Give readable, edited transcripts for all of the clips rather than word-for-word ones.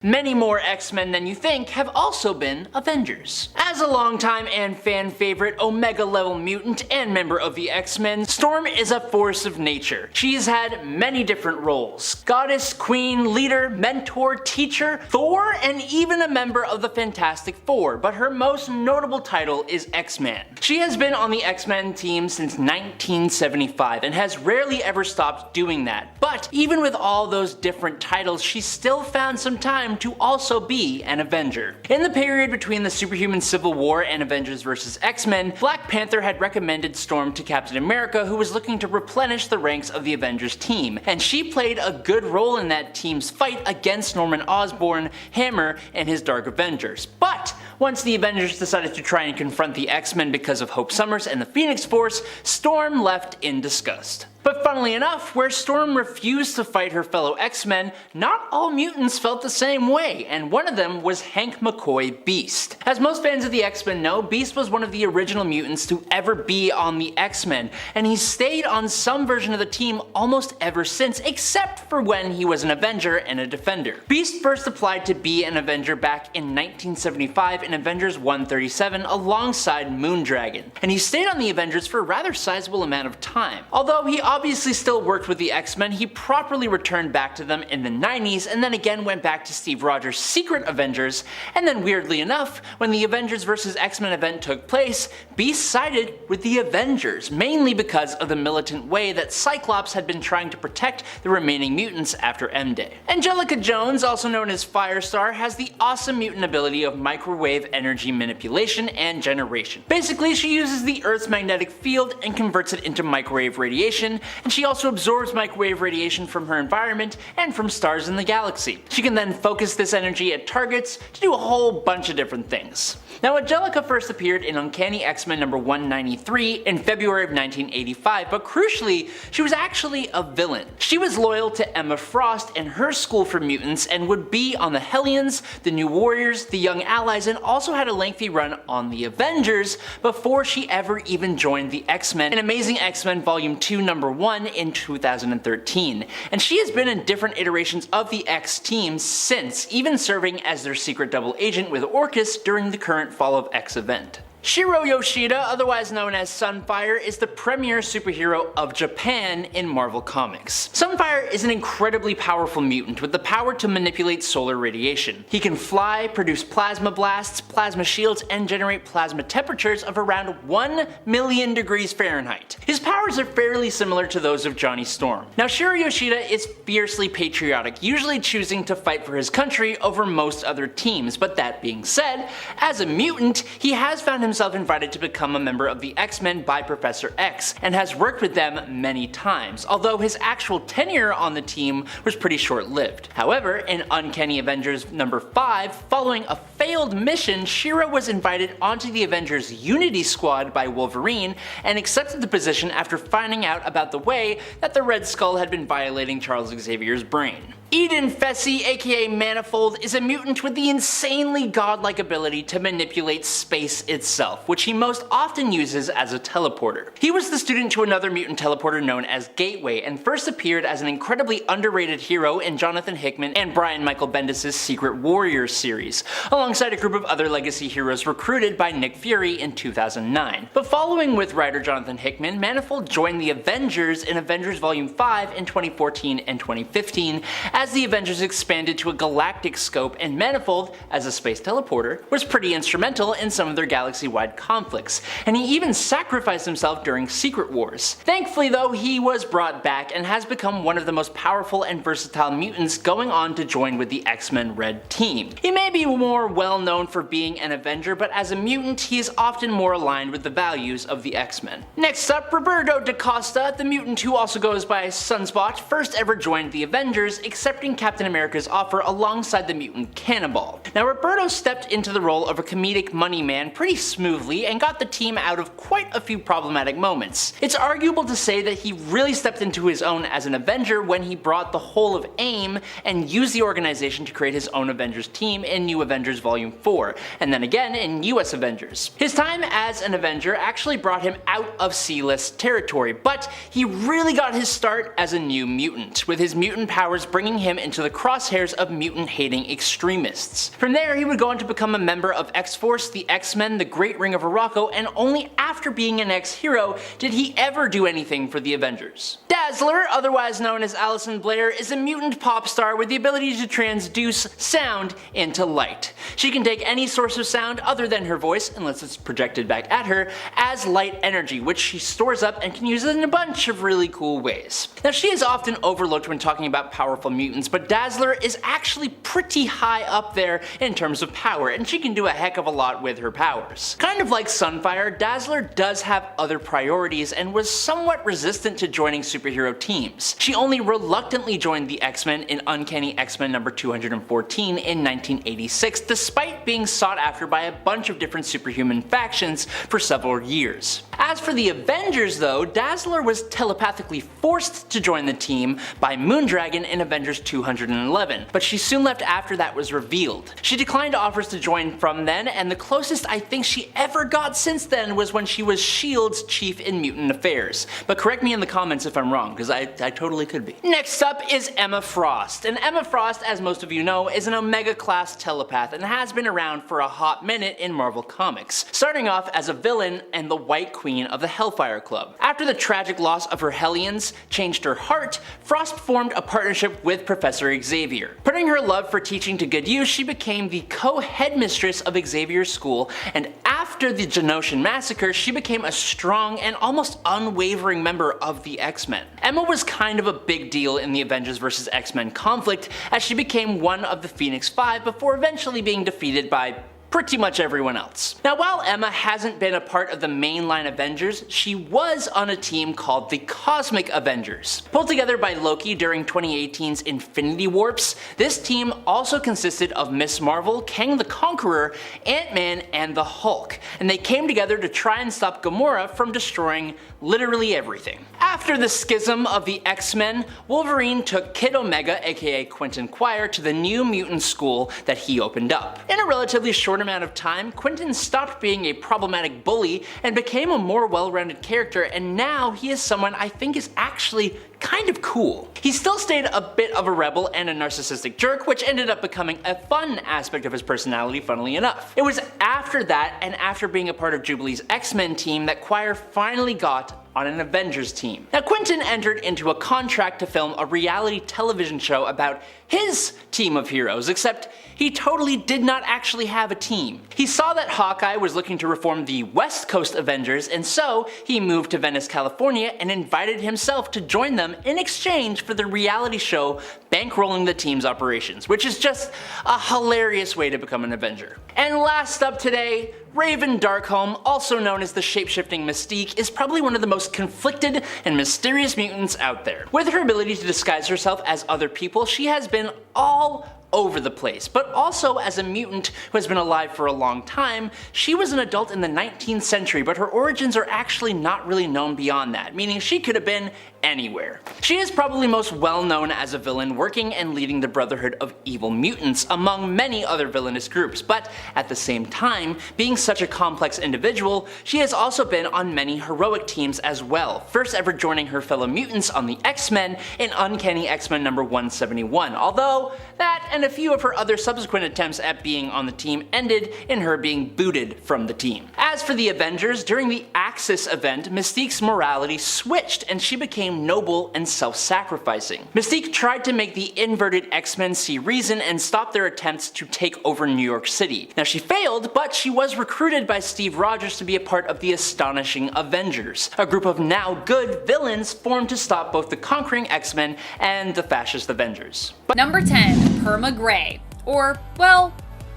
Many more X-Men than you think have also been Avengers. As a longtime and fan favorite Omega-level mutant and member of the X-Men, Storm is a force of nature. She's had many different roles: goddess, queen, leader, mentor, teacher, Thor, and even a member of the Fantastic Four, but her most notable title is X-Man. She has been on the X-Men team since 1975 and has rarely ever stopped doing that. But even with all those different titles, she still found some time to also be an Avenger. In the period between the Superhuman Civil War and Avengers vs. X-Men, Black Panther had recommended Storm to Captain America, who was looking to replenish the ranks of the Avengers team, and she played a good role in that team's fight against Norman Osborn, Hammer, and his Dark Avengers. But once the Avengers decided to try and confront the X-Men because of Hope Summers and the Phoenix Force, Storm left in disgust. But funnily enough, where Storm refused to fight her fellow X-Men, not all mutants felt the same way, and one of them was Hank McCoy Beast. As most fans of the X-Men know, Beast was one of the original mutants to ever be on the X-Men, and he's stayed on some version of the team almost ever since, except for when he was an Avenger and a Defender. Beast first applied to be an Avenger back in 1975 in Avengers 137 alongside Moondragon, and he stayed on the Avengers for a rather sizable amount of time. Although he obviously still worked with the X-Men, he properly returned back to them in the 90s and then again went back to Steve Rogers' Secret Avengers, and then weirdly enough, when the Avengers vs. X-Men event took place, Beast sided with the Avengers, mainly because of the militant way that Cyclops had been trying to protect the remaining mutants after M-Day. Angelica Jones, also known as Firestar, has the awesome mutant ability of microwave energy manipulation and generation. Basically, she uses the Earth's magnetic field and converts it into microwave radiation, and she also absorbs microwave radiation from her environment and from stars in the galaxy. She can then focus this energy at targets to do a whole bunch of different things. Now, Angelica first appeared in Uncanny X-Men number 193 in February of 1985, but crucially, she was actually a villain. She was loyal to Emma Frost and her school for mutants and would be on the Hellions, the New Warriors, the Young Allies, and also had a lengthy run on the Avengers before she ever even joined the X-Men in Amazing X-Men Volume 2 number 1 in 2013. And she has been in different iterations of the X-Team since, even serving as their secret double agent with Orchis during the current Fall of X event. Shiro Yoshida, otherwise known as Sunfire, is the premier superhero of Japan in Marvel Comics. Sunfire is an incredibly powerful mutant with the power to manipulate solar radiation. He can fly, produce plasma blasts, plasma shields, and generate plasma temperatures of around 1 million degrees Fahrenheit. His powers are fairly similar to those of Johnny Storm. Now, Shiro Yoshida is fiercely patriotic, usually choosing to fight for his country over most other teams, but that being said, as a mutant, he has found himself invited to become a member of the X-Men by Professor X, and has worked with them many times, although his actual tenure on the team was pretty short-lived. However, in Uncanny Avengers number 5, following a failed mission, Shiro was invited onto the Avengers Unity Squad by Wolverine, and accepted the position after finding out about the way that the Red Skull had been violating Charles Xavier's brain. Eden Fessy, aka Manifold, is a mutant with the insanely godlike ability to manipulate space itself, which he most often uses as a teleporter. He was the student to another mutant teleporter known as Gateway, and first appeared as an incredibly underrated hero in Jonathan Hickman and Brian Michael Bendis' Secret Warriors series, alongside a group of other legacy heroes recruited by Nick Fury in 2009. But following with writer Jonathan Hickman, Manifold joined the Avengers in Avengers Volume 5 in 2014 and 2015, as the Avengers expanded to a galactic scope, and Manifold, as a space teleporter, was pretty instrumental in some of their galaxy-wide conflicts, and he even sacrificed himself during Secret Wars. Thankfully though, he was brought back and has become one of the most powerful and versatile mutants, going on to join with the X-Men Red Team. He may be more well known for being an Avenger, but as a mutant he is often more aligned with the values of the X-Men. Next up, Roberto da Costa, the mutant who also goes by Sunspot, first ever joined the Avengers, accepting Captain America's offer alongside the mutant Cannonball. Now, Roberto stepped into the role of a comedic money man pretty smoothly and got the team out of quite a few problematic moments. It's arguable to say that he really stepped into his own as an Avenger when he brought the whole of AIM and used the organization to create his own Avengers team in New Avengers Volume 4, and then again in US Avengers. His time as an Avenger actually brought him out of C-list territory, but he really got his start as a New Mutant, with his mutant powers bringing him into the crosshairs of mutant-hating extremists. From there, he would go on to become a member of X-Force, the X-Men, the Great Ring of Morocco, and only after being an ex-hero did he ever do anything for the Avengers. Dazzler, otherwise known as Alison Blair, is a mutant pop star with the ability to transduce sound into light. She can take any source of sound other than her voice, unless it's projected back at her, as light energy, which she stores up and can use it in a bunch of really cool ways. Now, she is often overlooked when talking about powerful mutants, but Dazzler is actually pretty high up there in terms of power, and she can do a heck of a lot with her powers. Kind of like Sunfire, Dazzler does have other priorities and was somewhat resistant to joining superhero teams. She only reluctantly joined the X-Men in Uncanny X-Men number 214 in 1986, despite being sought after by a bunch of different superhuman factions for several years. As for the Avengers though, Dazzler was telepathically forced to join the team by Moondragon in Avengers 211, but she soon left after that was revealed. She declined offers to join from then, and the closest I think she ever got since then was when she was S.H.I.E.L.D.'s chief in mutant affairs. But correct me in the comments if I'm wrong, because I totally could be. Next up is Emma Frost, and Emma Frost, as most of you know, is an Omega-class telepath and has been around for a hot minute in Marvel Comics, starting off as a villain and the White Queen of the Hellfire Club. After the tragic loss of her Hellions changed her heart, Frost formed a partnership with Professor Xavier. Putting her love for teaching to good use, she became the co-headmistress of Xavier's school, and after the Genoshan massacre, she became a strong and almost unwavering member of the X-Men. Emma was kind of a big deal in the Avengers vs. X-Men conflict, as she became one of the Phoenix Five before eventually being defeated by pretty much everyone else. Now, while Emma hasn't been a part of the mainline Avengers, she was on a team called the Cosmic Avengers. Pulled together by Loki during 2018's Infinity Warps, this team also consisted of Miss Marvel, Kang the Conqueror, Ant-Man, and the Hulk, and they came together to try and stop Gamora from destroying literally everything. After the schism of the X-Men, Wolverine took Kid Omega, aka Quentin Quire, to the New Mutant School that he opened up. In a relatively short amount of time, Quentin stopped being a problematic bully and became a more well-rounded character, and now he is someone I think is actually kind of cool. He still stayed a bit of a rebel and a narcissistic jerk, which ended up becoming a fun aspect of his personality, funnily enough. It was after that, and after being a part of Jubilee's X-Men team, that Quire finally got on an Avengers team. Now, Quentin entered into a contract to film a reality television show about his team of heroes, except he totally did not actually have a team. He saw that Hawkeye was looking to reform the West Coast Avengers, and so he moved to Venice, California and invited himself to join them in exchange for the reality show bankrolling the team's operations, which is just a hilarious way to become an Avenger. And last up today, Raven Darkholme, also known as the shapeshifting Mystique, is probably one of the most conflicted and mysterious mutants out there. With her ability to disguise herself as other people, she has been all over the place, but also as a mutant who has been alive for a long time. She was an adult in the 19th century, but her origins are actually not really known beyond that, meaning she could have been anywhere. She is probably most well known as a villain working and leading the Brotherhood of Evil Mutants, among many other villainous groups, but at the same time, being such a complex individual, she has also been on many heroic teams as well, first ever joining her fellow mutants on the X-Men in Uncanny X-Men number 171, although that and a few of her other subsequent attempts at being on the team ended in her being booted from the team. As for the Avengers, during the Axis event, Mystique's morality switched and she became noble and self-sacrificing. Mystique tried to make the inverted X-Men see reason and stop their attempts to take over New York City. Now, she failed, but she was recruited by Steve Rogers to be a part of the Astonishing Avengers, a group of now good villains formed to stop both the conquering X-Men and the fascist Avengers. Number 10, Perma Gray, or, well,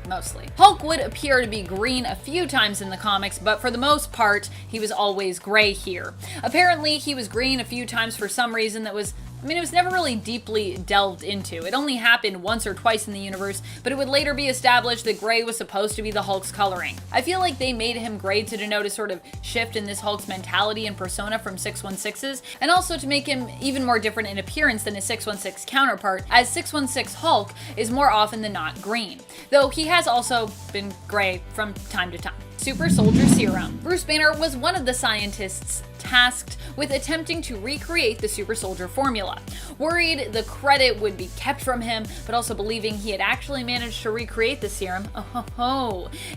mostly. Hulk would appear to be green a few times in the comics, but for the most part, he was always gray here. Apparently, he was green a few times for some reason that was, it was never really deeply delved into. It only happened once or twice in the universe, but it would later be established that gray was supposed to be the Hulk's coloring. I feel like they made him gray to denote a sort of shift in this Hulk's mentality and persona from 616's, and also to make him even more different in appearance than his 616 counterpart, as 616 Hulk is more often than not green, though he has also been gray from time to time. Super Soldier Serum. Bruce Banner was one of the scientists tasked with attempting to recreate the Super Soldier formula. Worried the credit would be kept from him, but also believing he had actually managed to recreate the serum,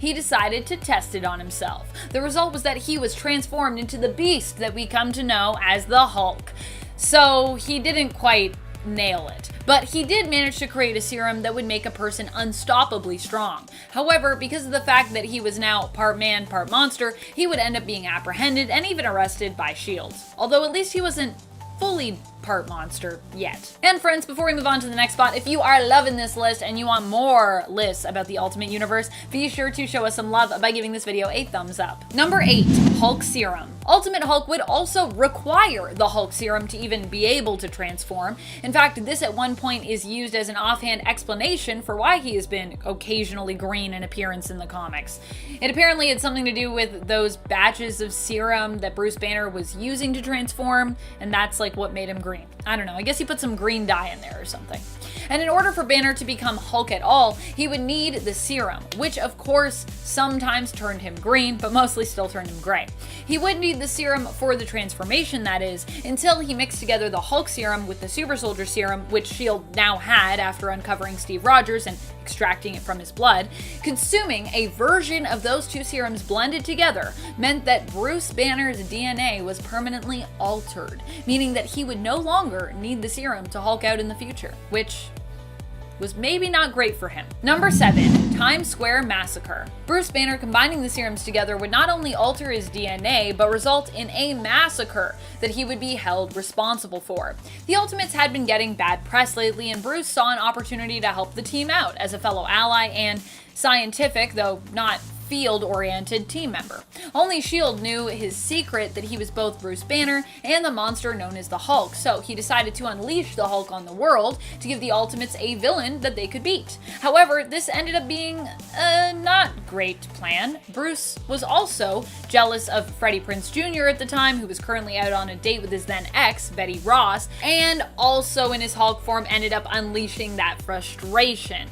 he decided to test it on himself. The result was that he was transformed into the beast that we come to know as the Hulk. So he didn't quite nail it, but he did manage to create a serum that would make a person unstoppably strong. However, because of the fact that he was now part man, part monster, he would end up being apprehended and even arrested by S.H.I.E.L.D. Although at least he wasn't fully part monster yet. And friends, before we move on to the next spot, if you are loving this list and you want more lists about the Ultimate Universe, be sure to show us some love by giving this video a thumbs up. Number 8, Hulk Serum. Ultimate Hulk would also require the Hulk Serum to even be able to transform. In fact, this at one point is used as an offhand explanation for why he has been occasionally green in appearance in the comics. It apparently had something to do with those batches of serum that Bruce Banner was using to transform, and that's like what made him green. I don't know, I guess he put some green dye in there or something. And in order for Banner to become Hulk at all, he would need the serum, which of course sometimes turned him green, but mostly still turned him gray. He would need the serum for the transformation, that is, until he mixed together the Hulk serum with the Super Soldier Serum, which S.H.I.E.L.D. now had after uncovering Steve Rogers and extracting it from his blood. Consuming a version of those two serums blended together meant that Bruce Banner's DNA was permanently altered, meaning that he would no longer need the serum to Hulk out in the future, which was maybe not great for him. Number 7, Times Square Massacre. Bruce Banner combining the serums together would not only alter his DNA, but result in a massacre that he would be held responsible for. The Ultimates had been getting bad press lately, and Bruce saw an opportunity to help the team out as a fellow ally and scientific, though not field-oriented team member. Only S.H.I.E.L.D. knew his secret that he was both Bruce Banner and the monster known as the Hulk, so he decided to unleash the Hulk on the world to give the Ultimates a villain that they could beat. However, this ended up being a not great plan. Bruce was also jealous of Freddie Prinze Jr. at the time, who was currently out on a date with his then ex, Betty Ross, and also in his Hulk form ended up unleashing that frustration.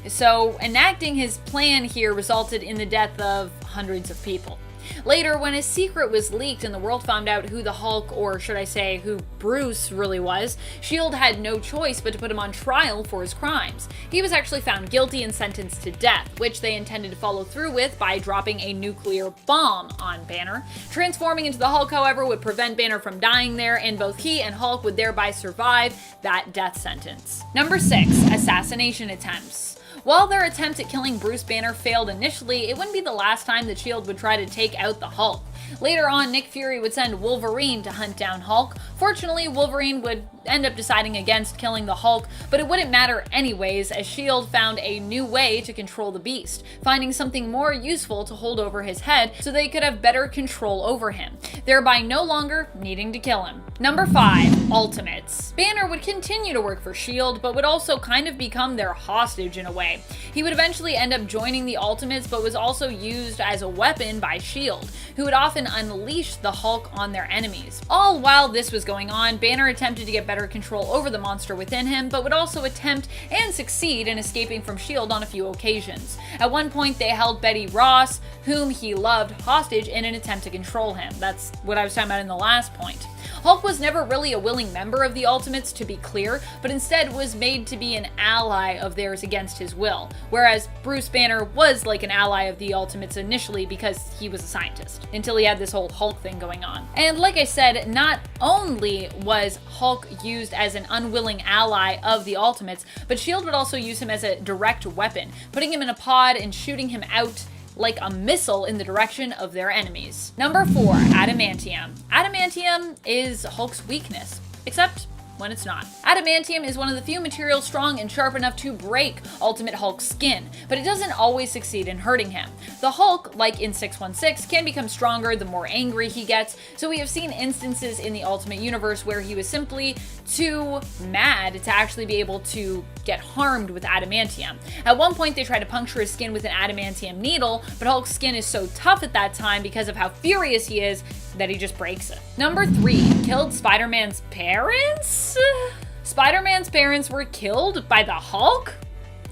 So enacting his plan here resulted in the death of hundreds of people. Later, when his secret was leaked and the world found out who the Hulk, or should I say who Bruce really was, S.H.I.E.L.D. had no choice but to put him on trial for his crimes. He was actually found guilty and sentenced to death, which they intended to follow through with by dropping a nuclear bomb on Banner. Transforming into the Hulk, however, would prevent Banner from dying there, and both he and Hulk would thereby survive that death sentence. Number 6, Assassination Attempts. While their attempt at killing Bruce Banner failed initially, it wouldn't be the last time that S.H.I.E.L.D. would try to take out the Hulk. Later on, Nick Fury would send Wolverine to hunt down Hulk. Fortunately, Wolverine would end up deciding against killing the Hulk, but it wouldn't matter anyways, as S.H.I.E.L.D. found a new way to control the Beast, finding something more useful to hold over his head so they could have better control over him, thereby no longer needing to kill him. Number 5, Ultimates. Banner would continue to work for S.H.I.E.L.D., but would also kind of become their hostage in a way. He would eventually end up joining the Ultimates, but was also used as a weapon by S.H.I.E.L.D., who would often unleash the Hulk on their enemies. All while this was going on, Banner attempted to get better control over the monster within him, but would also attempt and succeed in escaping from S.H.I.E.L.D. on a few occasions. At one point, they held Betty Ross, whom he loved, hostage in an attempt to control him. That's what I was talking about in the last point. Hulk was never really a willing member of the Ultimates, to be clear, but instead was made to be an ally of theirs against his will, whereas Bruce Banner was like an ally of the Ultimates initially because he was a scientist, until he had this whole Hulk thing going on. And like I said, not only was Hulk used as an unwilling ally of the Ultimates, but S.H.I.E.L.D. would also use him as a direct weapon, putting him in a pod and shooting him out like a missile in the direction of their enemies. Number 4, Adamantium. Adamantium is Hulk's weakness, except when it's not. Adamantium is one of the few materials strong and sharp enough to break Ultimate Hulk's skin, but it doesn't always succeed in hurting him. The Hulk, like in 616, can become stronger the more angry he gets, so we have seen instances in the Ultimate Universe where he was simply too mad to actually be able to get harmed with adamantium. At one point, they tried to puncture his skin with an adamantium needle, but Hulk's skin is so tough at that time because of how furious he is that he just breaks it. Number 3, killed Spider-Man's parents? Spider-Man's parents were killed by the Hulk?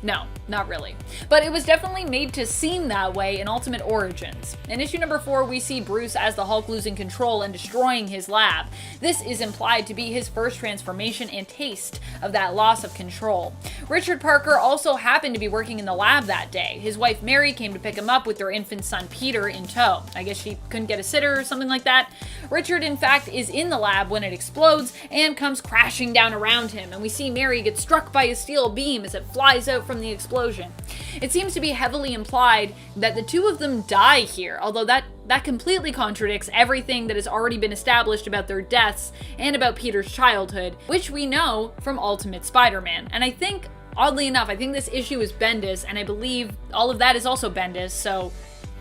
No, not really. But it was definitely made to seem that way in Ultimate Origins. In issue number 4, we see Bruce as the Hulk losing control and destroying his lab. This is implied to be his first transformation and taste of that loss of control. Richard Parker also happened to be working in the lab that day. His wife Mary came to pick him up with their infant son Peter in tow. I guess she couldn't get a sitter or something like that. Richard, in fact, is in the lab when it explodes and comes crashing down around him, and we see Mary get struck by a steel beam as it flies out from the explosion. It seems to be heavily implied that the two of them die here, although that completely contradicts everything that has already been established about their deaths and about Peter's childhood, which we know from Ultimate Spider-Man. And I think, oddly enough, I think this issue is Bendis, and I believe all of that is also Bendis, so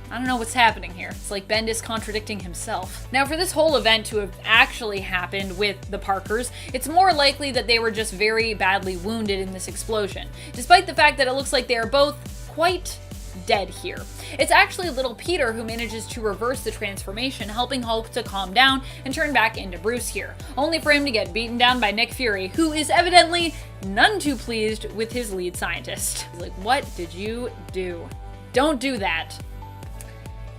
I don't know what's happening here. It's like Bendis contradicting himself. Now, for this whole event to have actually happened with the Parkers, it's more likely that they were just very badly wounded in this explosion, despite the fact that it looks like they are both quite dead here. It's actually little Peter who manages to reverse the transformation, helping Hulk to calm down and turn back into Bruce here, only for him to get beaten down by Nick Fury, who is evidently none too pleased with his lead scientist. He's like, what did you do? Don't do that.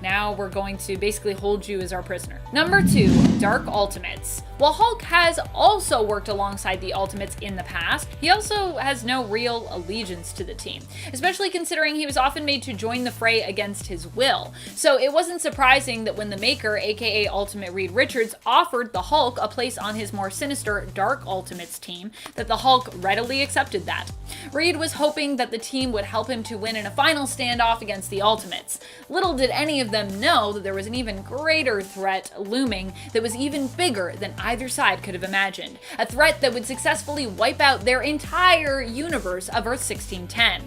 Now we're going to basically hold you as our prisoner. Number 2, Dark Ultimates. While Hulk has also worked alongside the Ultimates in the past, he also has no real allegiance to the team, especially considering he was often made to join the fray against his will. So it wasn't surprising that when the Maker, aka Ultimate Reed Richards, offered the Hulk a place on his more sinister Dark Ultimates team, that the Hulk readily accepted that. Reed was hoping that the team would help him to win in a final standoff against the Ultimates. Little did any of them know that there was an even greater threat looming that was even bigger than either side could have imagined. A threat that would successfully wipe out their entire universe of Earth 1610.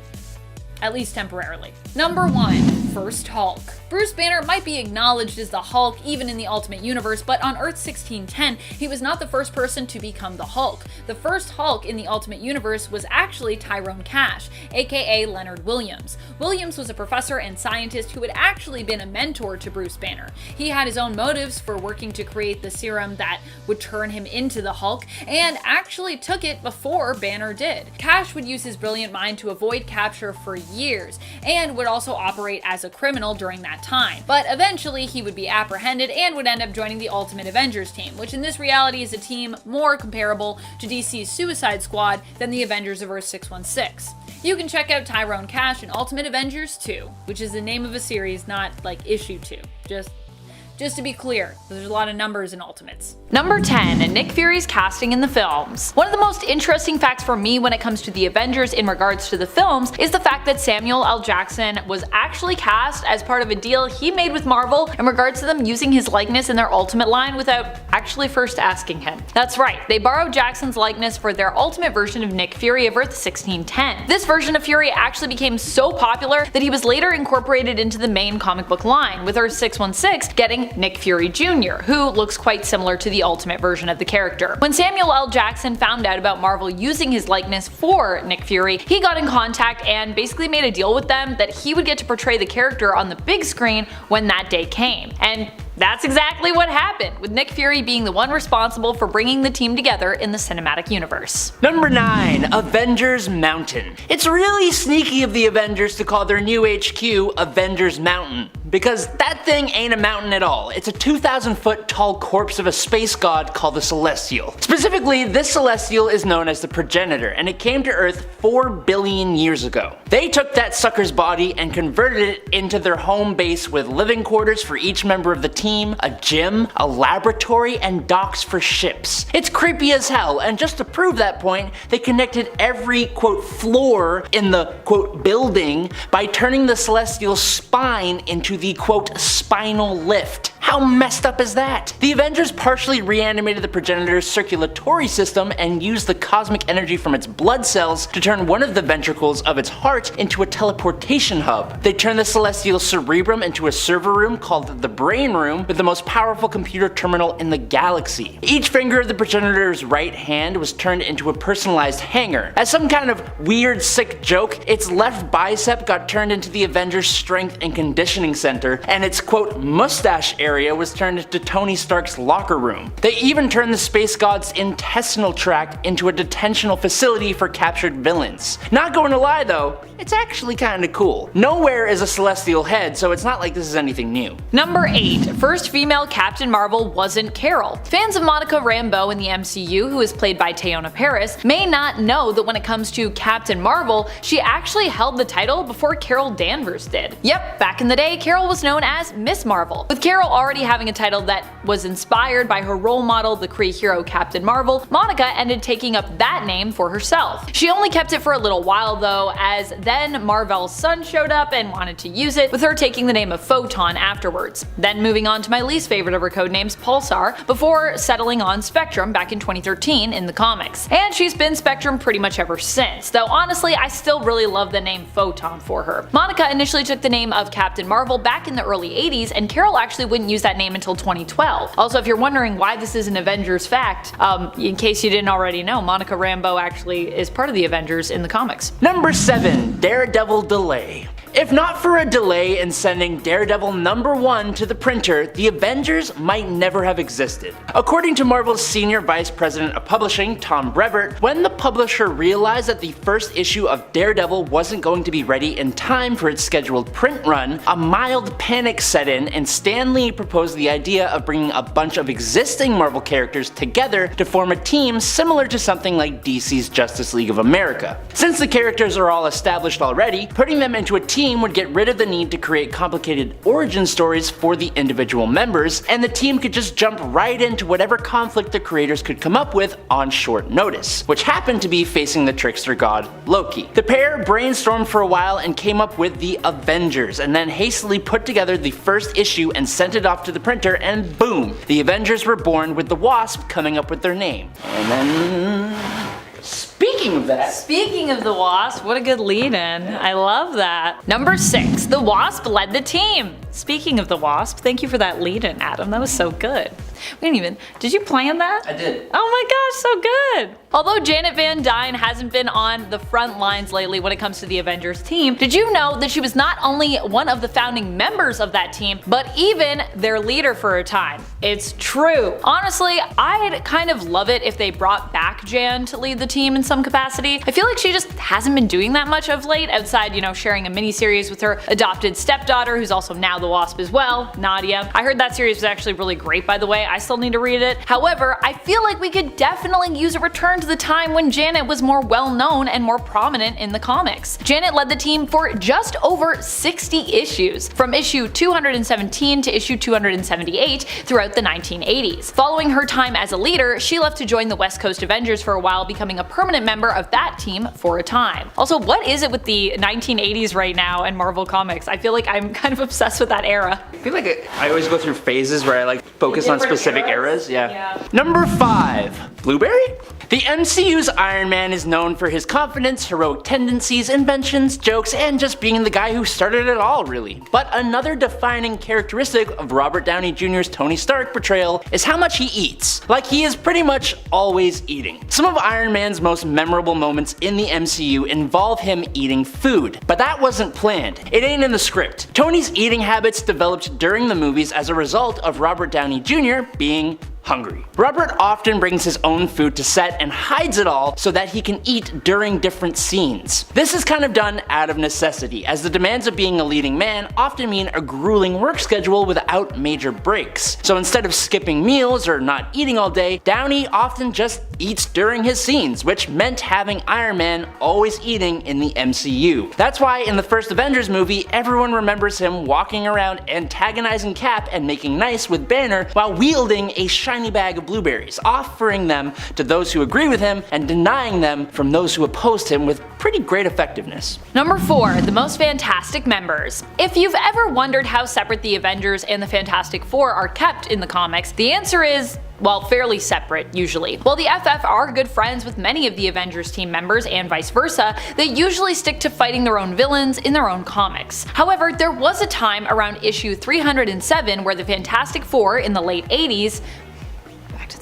At least temporarily. Number 1, First Hulk. Bruce Banner might be acknowledged as the Hulk even in the Ultimate Universe, but on Earth 1610, he was not the first person to become the Hulk. The first Hulk in the Ultimate Universe was actually Tyrone Cash, aka Leonard Williams. Williams was a professor and scientist who had actually been a mentor to Bruce Banner. He had his own motives for working to create the serum that would turn him into the Hulk, and actually took it before Banner did. Cash would use his brilliant mind to avoid capture for years, and would also operate as a criminal during that time. But eventually he would be apprehended and would end up joining the Ultimate Avengers team, which in this reality is a team more comparable to DC's Suicide Squad than the Avengers of Earth 616. You can check out Tyrone Cash in Ultimate Avengers 2, which is the name of a series, not like issue 2. Just to be clear, there's a lot of numbers in Ultimates. Number 10, Nick Fury's casting in the films. One of the most interesting facts for me when it comes to the Avengers in regards to the films is the fact that Samuel L. Jackson was actually cast as part of a deal he made with Marvel in regards to them using his likeness in their Ultimate line without actually first asking him. That's right, they borrowed Jackson's likeness for their Ultimate version of Nick Fury of Earth 1610. This version of Fury actually became so popular that he was later incorporated into the main comic book line, with Earth 616 getting Nick Fury Jr., who looks quite similar to the Ultimate version of the character. When Samuel L. Jackson found out about Marvel using his likeness for Nick Fury, he got in contact and basically made a deal with them that he would get to portray the character on the big screen when that day came. And that's exactly what happened, with Nick Fury being the one responsible for bringing the team together in the cinematic universe. Number 9, Avengers Mountain. It's really sneaky of the Avengers to call their new HQ Avengers Mountain, because that thing ain't a mountain at all. It's a 2,000-foot tall corpse of a space god called the Celestial. Specifically, this Celestial is known as the Progenitor, and it came to Earth 4 billion years ago. They took that sucker's body and converted it into their home base with living quarters for each member of the team, a gym, a laboratory, and docks for ships. It's creepy as hell, and just to prove that point, they connected every quote floor in the quote building by turning the Celestial's spine into the quote spinal lift. How messed up is that? The Avengers partially reanimated the Progenitor's circulatory system and used the cosmic energy from its blood cells to turn one of the ventricles of its heart into a teleportation hub. They turned the Celestial's cerebrum into a server room called the Brain Room, with the most powerful computer terminal in the galaxy. Each finger of the Progenitor's right hand was turned into a personalized hanger. As some kind of weird sick joke, its left bicep got turned into the Avengers Strength and Conditioning Center, and its quote mustache area area was turned into Tony Stark's locker room. They even turned the space god's intestinal tract into a detentional facility for captured villains. Not going to lie though, it's actually kinda cool. Nowhere is a celestial head, so it's not like this is anything new. Number 8. First female Captain Marvel wasn't Carol. Fans of Monica Rambeau in the MCU, who is played by Teyonah Parris, may not know that when it comes to Captain Marvel, she actually held the title before Carol Danvers did. Yep, back in the day, Carol was known as Miss Marvel. With Carol already having a title that was inspired by her role model, the Kree hero Captain Marvel, Monica ended taking up that name for herself. She only kept it for a little while though, as then Mar-Vell's son showed up and wanted to use it, with her taking the name of Photon afterwards. Then moving on to my least favorite of her codenames, Pulsar, before settling on Spectrum back in 2013 in the comics. And she's been Spectrum pretty much ever since, though honestly I still really love the name Photon for her. Monica initially took the name of Captain Marvel back in the early 80s, and Carol actually wouldn't use that name until 2012. Also, if you're wondering why this is an Avengers fact, in case you didn't already know, Monica Rambeau actually is part of the Avengers in the comics. Number 7. Daredevil delay. If not for a delay in sending Daredevil #1 to the printer, the Avengers might never have existed. According to Marvel's Senior Vice President of Publishing, Tom Brevoort, when the publisher realized that the first issue of Daredevil wasn't going to be ready in time for its scheduled print run, a mild panic set in and Stan Lee proposed the idea of bringing a bunch of existing Marvel characters together to form a team similar to something like DC's Justice League of America. Since the characters are all established already, putting them into a team would get rid of the need to create complicated origin stories for the individual members, and the team could just jump right into whatever conflict the creators could come up with on short notice, which happened to be facing the trickster god Loki. The pair brainstormed for a while and came up with the Avengers, and then hastily put together the first issue and sent it off to the printer, and boom! The Avengers were born, with the Wasp coming up with their name. And then... Speaking of the Wasp, what a good lead-in. I love that. Number 6. The Wasp led the team. Speaking of the Wasp, thank you for that lead-in, Adam. That was so good. Did you plan that? I did. Oh my gosh, so good! Although Janet Van Dyne hasn't been on the front lines lately when it comes to the Avengers team, did you know that she was not only one of the founding members of that team, but even their leader for a time? It's true. Honestly, I'd kind of love it if they brought back Jan to lead the team in some capacity. I feel like she just hasn't been doing that much of late, outside, sharing a mini-series with her adopted stepdaughter, who's also now the Wasp as well, Nadia. I heard that series was actually really great, by the way. I still need to read it. However, I feel like we could definitely use a return to the time when Janet was more well known and more prominent in the comics. Janet led the team for just over 60 issues, from issue 217 to issue 278 throughout the 1980s. Following her time as a leader, she left to join the West Coast Avengers for a while, becoming a permanent member of that team for a time. Also, what is it with the 1980s right now and Marvel Comics? I feel like I'm kind of obsessed with that era. I feel like I always go through phases where I focus on specific eras. Yeah. Number 5. Blueberry? The MCU's Iron Man is known for his confidence, heroic tendencies, inventions, jokes, and just being the guy who started it all, really. But another defining characteristic of Robert Downey Jr.'s Tony Stark portrayal is how much he eats. Like, he is pretty much always eating. Some of Iron Man's most memorable moments in the MCU involve him eating food, but that wasn't planned. It ain't in the script. Tony's eating habits developed during the movies as a result of Robert Downey Jr. being hungry. Robert often brings his own food to set and hides it all so that he can eat during different scenes. This is kind of done out of necessity, as the demands of being a leading man often mean a grueling work schedule without major breaks. So instead of skipping meals or not eating all day, Downey often just eats during his scenes, which meant having Iron Man always eating in the MCU. That's why in the first Avengers movie, everyone remembers him walking around antagonizing Cap and making nice with Banner while wielding a shiny bag of blueberries, offering them to those who agree with him and denying them from those who opposed him with pretty great effectiveness. Number 4. The most fantastic members. If you've ever wondered how separate the Avengers and the Fantastic Four are kept in the comics, the answer is, well, fairly separate, usually. While the FF are good friends with many of the Avengers team members and vice versa, they usually stick to fighting their own villains in their own comics. However, there was a time around issue 307 where the Fantastic Four in the late 80s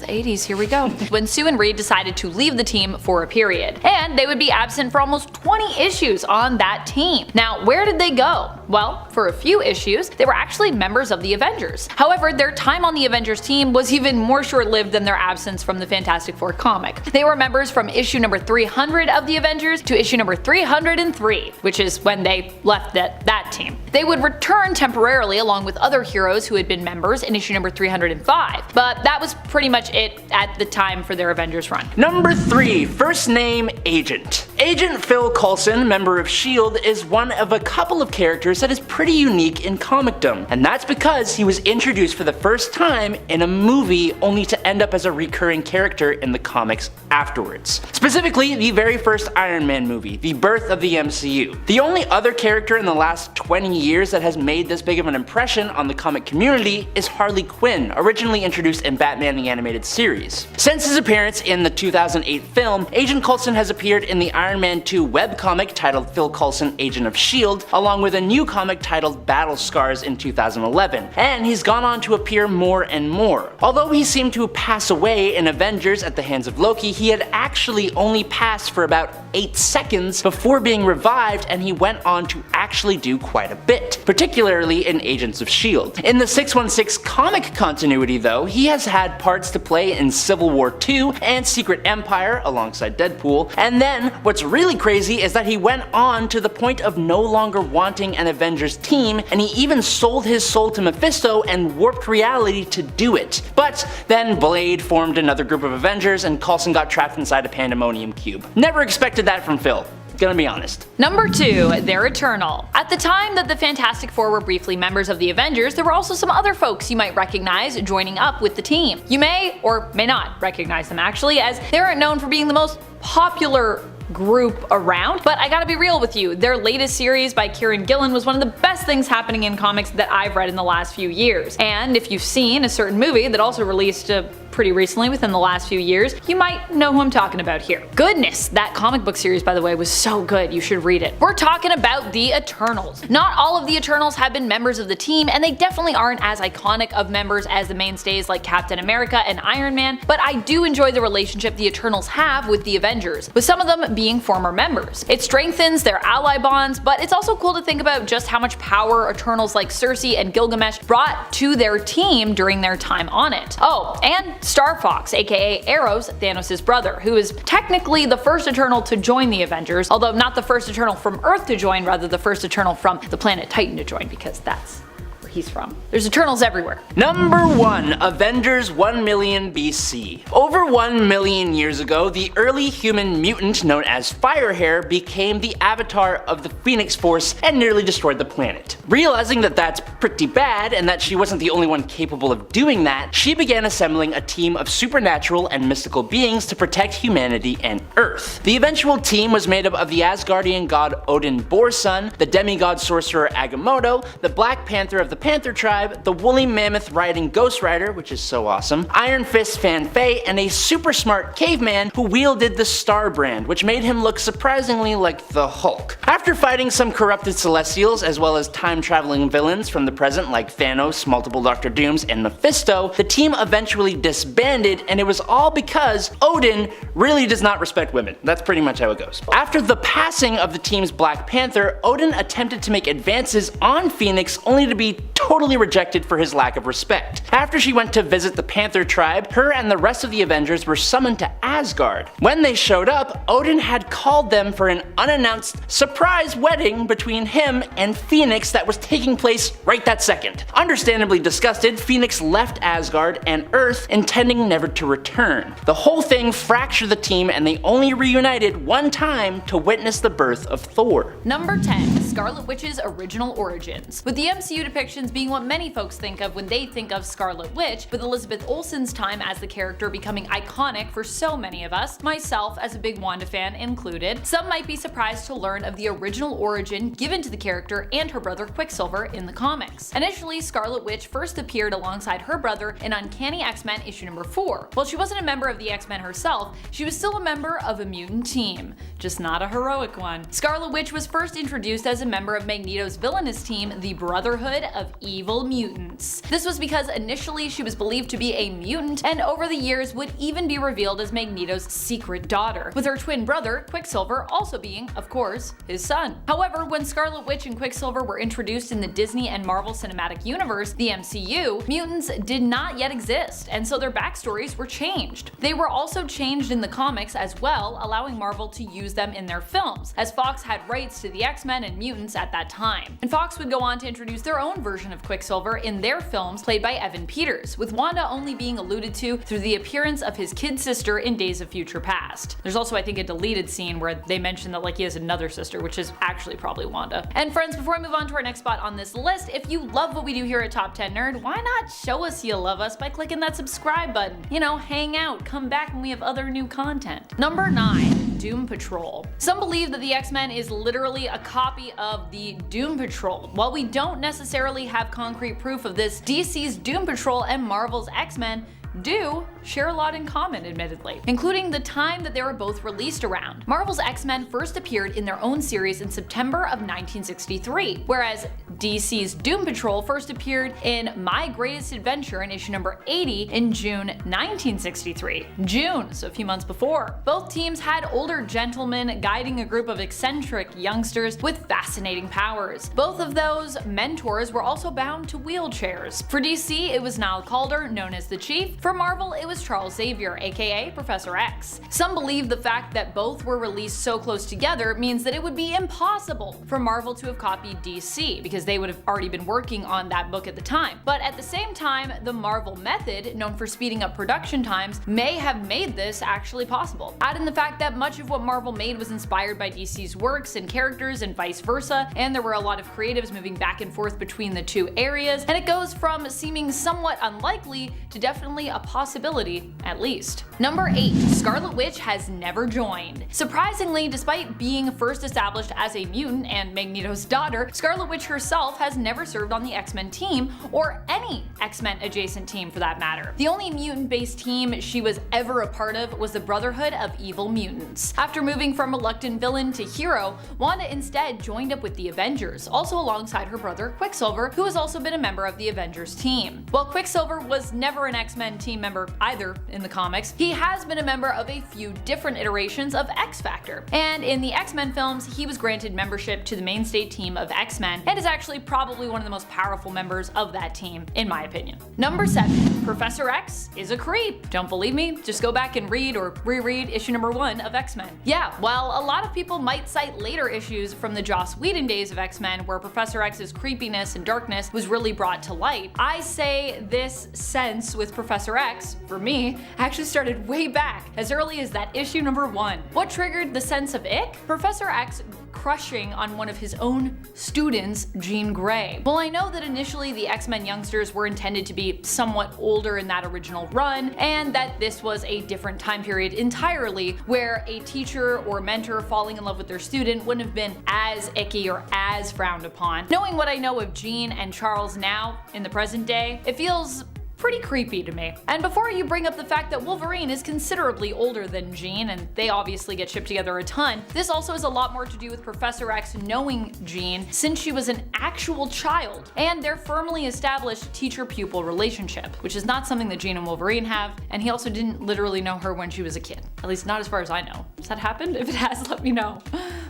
the 80s, here we go. When Sue and Reed decided to leave the team for a period. And they would be absent for almost 20 issues on that team. Now, where did they go? Well, for a few issues, they were actually members of the Avengers. However, their time on the Avengers team was even more short-lived than their absence from the Fantastic Four comic. They were members from issue number 300 of the Avengers to issue number 303, which is when they left that team. They would return temporarily along with other heroes who had been members in issue number 305, but that was pretty much it at the time for their Avengers run. Number 3. First name Agent. Agent Phil Coulson, member of S.H.I.E.L.D., is one of a couple of characters that is pretty unique in comicdom, and that's because he was introduced for the first time in a movie only to end up as a recurring character in the comics afterwards. Specifically, the very first Iron Man movie, the birth of the MCU. The only other character in the last 20 years that has made this big of an impression on the comic community is Harley Quinn, originally introduced in Batman the Animated Series. Since his appearance in the 2008 film, Agent Coulson has appeared in the Iron Man 2 webcomic titled Phil Coulson, Agent of S.H.I.E.L.D., along with a new comic titled Battle Scars in 2011, and he's gone on to appear more and more. Although he seemed to pass away in Avengers at the hands of Loki, he had actually only passed for about 8 seconds before being revived, and he went on to actually do quite a bit, particularly in Agents of S.H.I.E.L.D. In the 616 comic continuity though, he has had parts to play in Civil War 2 and Secret Empire alongside Deadpool, and then what's really crazy is that he went on to the point of no longer wanting an Avengers team, and he even sold his soul to Mephisto and warped reality to do it. But then Blade formed another group of Avengers and Coulson got trapped inside a pandemonium cube. Never expected that from Phil. Gonna be honest. Number 2, they're eternal. At the time that the Fantastic Four were briefly members of the Avengers, there were also some other folks you might recognize joining up with the team. You may or may not recognize them actually, as they aren't known for being the most popular group around, but I gotta be real with you, their latest series by Kieran Gillen was one of the best things happening in comics that I've read in the last few years. And if you've seen a certain movie that also released pretty recently within the last few years, you might know who I'm talking about here. Goodness, that comic book series, by the way, was so good, you should read it. We're talking about the Eternals. Not all of the Eternals have been members of the team, and they definitely aren't as iconic of members as the mainstays like Captain America and Iron Man, but I do enjoy the relationship the Eternals have with the Avengers, with some of them being former members. It strengthens their ally bonds, but it's also cool to think about just how much power Eternals like Cersei and Gilgamesh brought to their team during their time on it. Oh, and Star Fox, aka Eros, Thanos' brother, who is technically the first Eternal to join the Avengers, although not the first Eternal from Earth to join, rather the first Eternal from the planet Titan to join, because that's where he's from. There's Eternals everywhere. Number 1. Avengers 1 million BC. Over 1 million years ago, the early human mutant known as Firehair became the avatar of the Phoenix Force and nearly destroyed the planet. Realizing that that's pretty bad and that she wasn't the only one capable of doing that, she began assembling a team of supernatural and mystical beings to protect humanity and Earth. The eventual team was made up of the Asgardian god Odin Borsun, the demigod sorcerer Agamotto, the Black Panther of the Panther tribe, the woolly mammoth riding Ghost Rider, which is so awesome, Iron Fist Fan Fei, and a super smart caveman who wielded the Star Brand, which made him look surprisingly like the Hulk. After fighting some corrupted Celestials as well as time-traveling villains from the present like Thanos, multiple Doctor Dooms, and Mephisto, the team eventually disbanded, and it was all because Odin really does not respect women. That's pretty much how it goes. After the passing of the team's Black Panther, Odin attempted to make advances on Phoenix only to be totally rejected for his lack of respect. After she went to visit the Panther tribe, her and the rest of the Avengers were summoned to Asgard. When they showed up, Odin had called them for an unannounced surprise wedding between him and Phoenix that was taking place right that second. Understandably disgusted, Phoenix left Asgard and Earth, intending never to return. The whole thing fractured the team, and they only reunited one time to witness the birth of Thor. Number 10. Scarlet Witch's original origins. With the MCU depictions being what many folks think of when they think of Scarlet Witch, with Elizabeth Olsen's time as the character becoming iconic for so many of us, myself as a big Wanda fan included, some might be surprised to learn of the original origin given to the character and her brother Quicksilver in the comics. Initially, Scarlet Witch first appeared alongside her brother in Uncanny X-Men issue number 4. While she wasn't a member of the X-Men herself, she was still a member of a mutant team, just not a heroic one. Scarlet Witch was first introduced as a member of Magneto's villainous team, the Brotherhood of Evil Mutants. This was because initially she was believed to be a mutant, and over the years would even be revealed as Magneto's secret daughter, with her twin brother, Quicksilver, also being, of course, his son. However, when Scarlet Witch and Quicksilver were introduced in the Disney and Marvel Cinematic Universe, the MCU, mutants did not yet exist, and so their backstories were changed. They were also changed in the comics as well, allowing Marvel to use them in their films, as Fox had rights to the X-Men and mutants at that time. And Fox would go on to introduce their own version of Quicksilver in their films, played by Evan Peters, with Wanda only being alluded to through the appearance of his kid sister in Days of Future Past. There's also, I think, a deleted scene where they mention that he has another sister, which is actually probably Wanda. And friends, before I move on to our next spot on this list, if you love what we do here at Top 10 Nerd, why not show us you love us by clicking that subscribe button? You know, hang out, come back when we have other new content. Number 9. Doom Patrol. Some believe that the X-Men is literally a copy of the Doom Patrol. While we don't necessarily have concrete proof of this, DC's Doom Patrol and Marvel's X-Men do share a lot in common, admittedly, including the time that they were both released around. Marvel's X-Men first appeared in their own series in September of 1963, whereas DC's Doom Patrol first appeared in My Greatest Adventure in issue number 80 in June 1963. June, so a few months before. Both teams had older gentlemen guiding a group of eccentric youngsters with fascinating powers. Both of those mentors were also bound to wheelchairs. For DC, it was Niall Calder, known as the Chief. For Marvel, it was Charles Xavier, aka Professor X. Some believe the fact that both were released so close together means that it would be impossible for Marvel to have copied DC, because they would have already been working on that book at the time. But at the same time, the Marvel method, known for speeding up production times, may have made this actually possible. Add in the fact that much of what Marvel made was inspired by DC's works and characters and vice versa, and there were a lot of creatives moving back and forth between the two areas, and it goes from seeming somewhat unlikely to definitely a possibility, at least. Number 8. Scarlet Witch has never joined. Surprisingly, despite being first established as a mutant and Magneto's daughter, Scarlet Witch herself has never served on the X-Men team, or any X-Men adjacent team for that matter. The only mutant-based team she was ever a part of was the Brotherhood of Evil Mutants. After moving from reluctant villain to hero, Wanda instead joined up with the Avengers, also alongside her brother Quicksilver, who has also been a member of the Avengers team. While Quicksilver was never an X-Men team member either in the comics, he has been a member of a few different iterations of X-Factor. And in the X-Men films, he was granted membership to the mainstay team of X-Men, and is actually probably one of the most powerful members of that team, in my opinion. Number 7. Professor X is a creep. Don't believe me? Just go back and read or reread issue number 1 of X-Men. Yeah, while a lot of people might cite later issues from the Joss Whedon days of X-Men where Professor X's creepiness and darkness was really brought to light, I say this sense with Professor X, for me, actually started way back, as early as that issue number 1. What triggered the sense of ick? Professor X crushing on one of his own students, Jean Grey. Well, I know that initially the X-Men youngsters were intended to be somewhat older in that original run, and that this was a different time period entirely, where a teacher or mentor falling in love with their student wouldn't have been as icky or as frowned upon. Knowing what I know of Jean and Charles now, in the present day, it feels pretty creepy to me. And before you bring up the fact that Wolverine is considerably older than Jean, and they obviously get shipped together a ton, this also has a lot more to do with Professor X knowing Jean since she was an actual child, and their firmly established teacher-pupil relationship, which is not something that Jean and Wolverine have, and he also didn't literally know her when she was a kid. At least not as far as I know. Has that happened? If it has, let me know.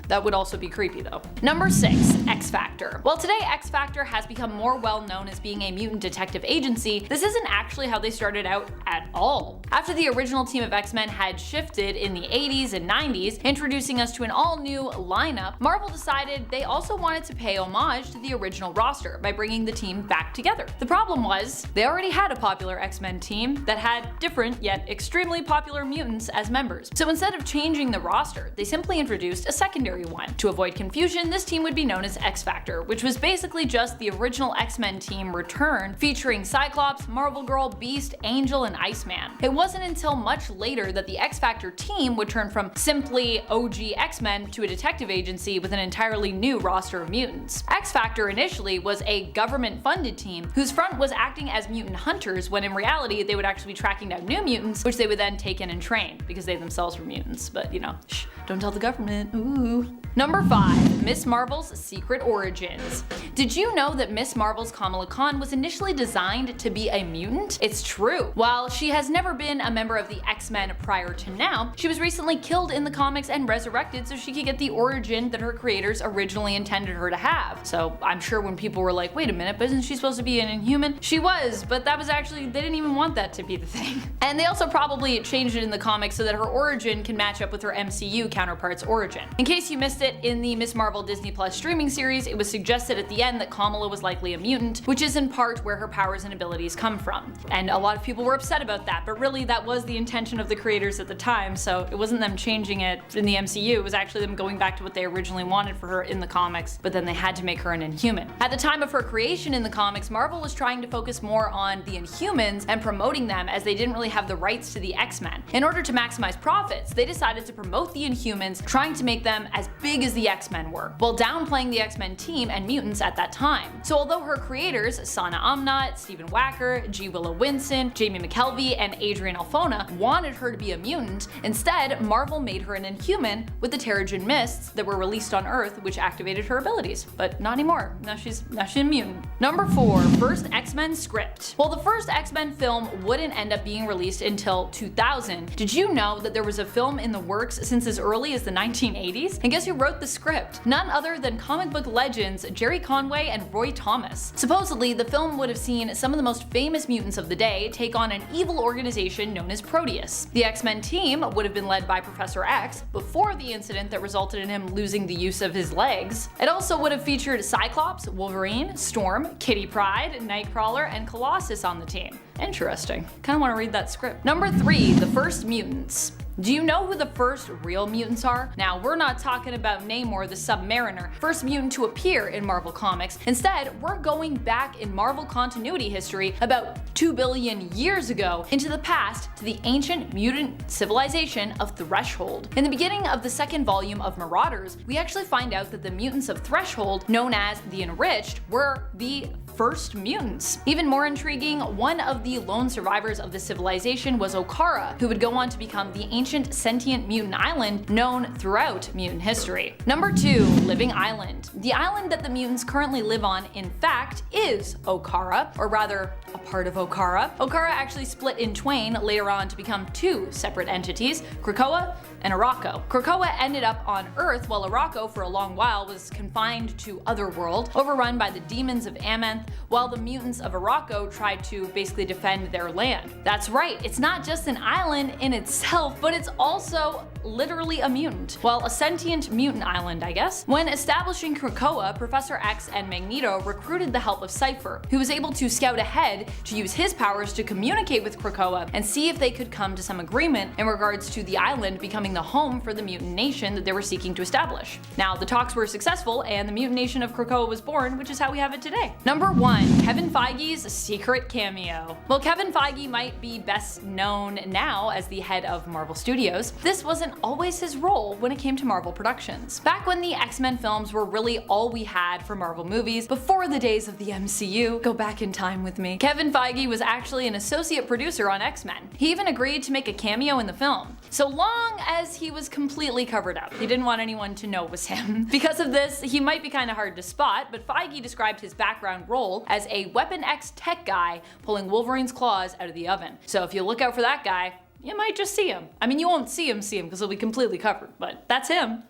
That would also be creepy though. Number 6. X-Factor. While today X-Factor has become more well known as being a mutant detective agency, this isn't actually how they started out at all. After the original team of X-Men had shifted in the 80s and 90s, introducing us to an all-new lineup, Marvel decided they also wanted to pay homage to the original roster by bringing the team back together. The problem was, they already had a popular X-Men team that had different yet extremely popular mutants as members. So instead of changing the roster, they simply introduced a secondary one. To avoid confusion, this team would be known as X-Factor, which was basically just the original X-Men team returned, featuring Cyclops, Marvel Girl, Beast, Angel, and Iceman. It wasn't until much later that the X-Factor team would turn from simply OG X-Men to a detective agency with an entirely new roster of mutants. X-Factor initially was a government-funded team whose front was acting as mutant hunters, when in reality they would actually be tracking down new mutants, which they would then take in and train, because they themselves were mutants. But you know, shh, don't tell the government, ooh. Number 5. Miss Marvel's Secret Origins. Did you know that Miss Marvel's Kamala Khan was initially designed to be a mutant? It's true. While she has never been a member of the X-Men prior to now, she was recently killed in the comics and resurrected so she could get the origin that her creators originally intended her to have. So I'm sure when people were like, wait a minute, but isn't she supposed to be an Inhuman? She was, but that was actually, they didn't even want that to be the thing. And they also probably changed it in the comics so that her origin can match up with her MCU counterpart's origin. In case you missed it, in the Miss Marvel Disney Plus streaming series, it was suggested at the end that Kamala was likely a mutant, which is in part where her powers and abilities come from. And a lot of people were upset about that, but really that was the intention of the creators at the time, so it wasn't them changing it in the MCU, it was actually them going back to what they originally wanted for her in the comics, but then they had to make her an Inhuman. At the time of her creation in the comics, Marvel was trying to focus more on the Inhumans and promoting them as they didn't really have the rights to the X-Men. In order to maximize profits, they decided to promote the Inhumans, trying to make them as big as the X-Men were, while downplaying the X-Men team and mutants at that time. So although her creators, Sana Amnat, Stephen Wacker, G. Willow Winson, Jamie McKelvey, and Adrian Alphona wanted her to be a mutant, instead Marvel made her an Inhuman with the Terrigen Mists that were released on Earth, which activated her abilities. But not anymore. Now she's a mutant. Number 4. First X-Men script. While the first X-Men film wouldn't end up being released until 2000, did you know that there was a film in the works since as early as the 1980s? And guess who wrote the script? None other than comic book legends Jerry Conway and Roy Thomas. Supposedly, the film would have seen some of the most famous mutants of the day take on an evil organization known as Proteus. The X-Men team would have been led by Professor X before the incident that resulted in him losing the use of his legs. It also would have featured Cyclops, Wolverine, Storm, Kitty Pryde, Nightcrawler, and Colossus on the team. Interesting. Kinda wanna read that script. Number 3. The First Mutants. Do you know who the first real mutants are? Now, we're not talking about Namor the Submariner, first mutant to appear in Marvel Comics. Instead, we're going back in Marvel continuity history about 2 billion years ago into the past to the ancient mutant civilization of Threshold. In the beginning of the second volume of Marauders, we actually find out that the mutants of Threshold, known as the Enriched, were the first mutants. Even more intriguing, one of the lone survivors of the civilization was Okara, who would go on to become the ancient sentient mutant island known throughout mutant history. Number 2. Living Island. The island that the mutants currently live on, in fact, is Okara, or rather, a part of Okara. Okara actually split in twain later on to become 2 separate entities, Krakoa and Arakko. Krakoa ended up on Earth, while Arakko for a long while was confined to Otherworld, overrun by the demons of Amenth, while the mutants of Arakko tried to basically defend their land. That's right, it's not just an island in itself, but it's also literally a mutant. Well, a sentient mutant island, I guess. When establishing Krakoa, Professor X and Magneto recruited the help of Cypher, who was able to scout ahead to use his powers to communicate with Krakoa and see if they could come to some agreement in regards to the island becoming the home for the mutant nation that they were seeking to establish. Now, the talks were successful and the mutant nation of Krakoa was born, which is how we have it today. Number 1. Kevin Feige's secret cameo. Well, Kevin Feige might be best known now as the head of Marvel Studios. This wasn't always his role when it came to Marvel Productions. Back when the X-Men films were really all we had for Marvel movies, before the days of the MCU, go back in time with me, Kevin Feige was actually an associate producer on X-Men. He even agreed to make a cameo in the film, so long as he was completely covered up. He didn't want anyone to know it was him. Because of this, he might be kinda hard to spot, but Feige described his background role as a Weapon X tech guy pulling Wolverine's claws out of the oven. So if you look out for that guy, you might just see him. I mean, you won't see him because he'll be completely covered, but that's him.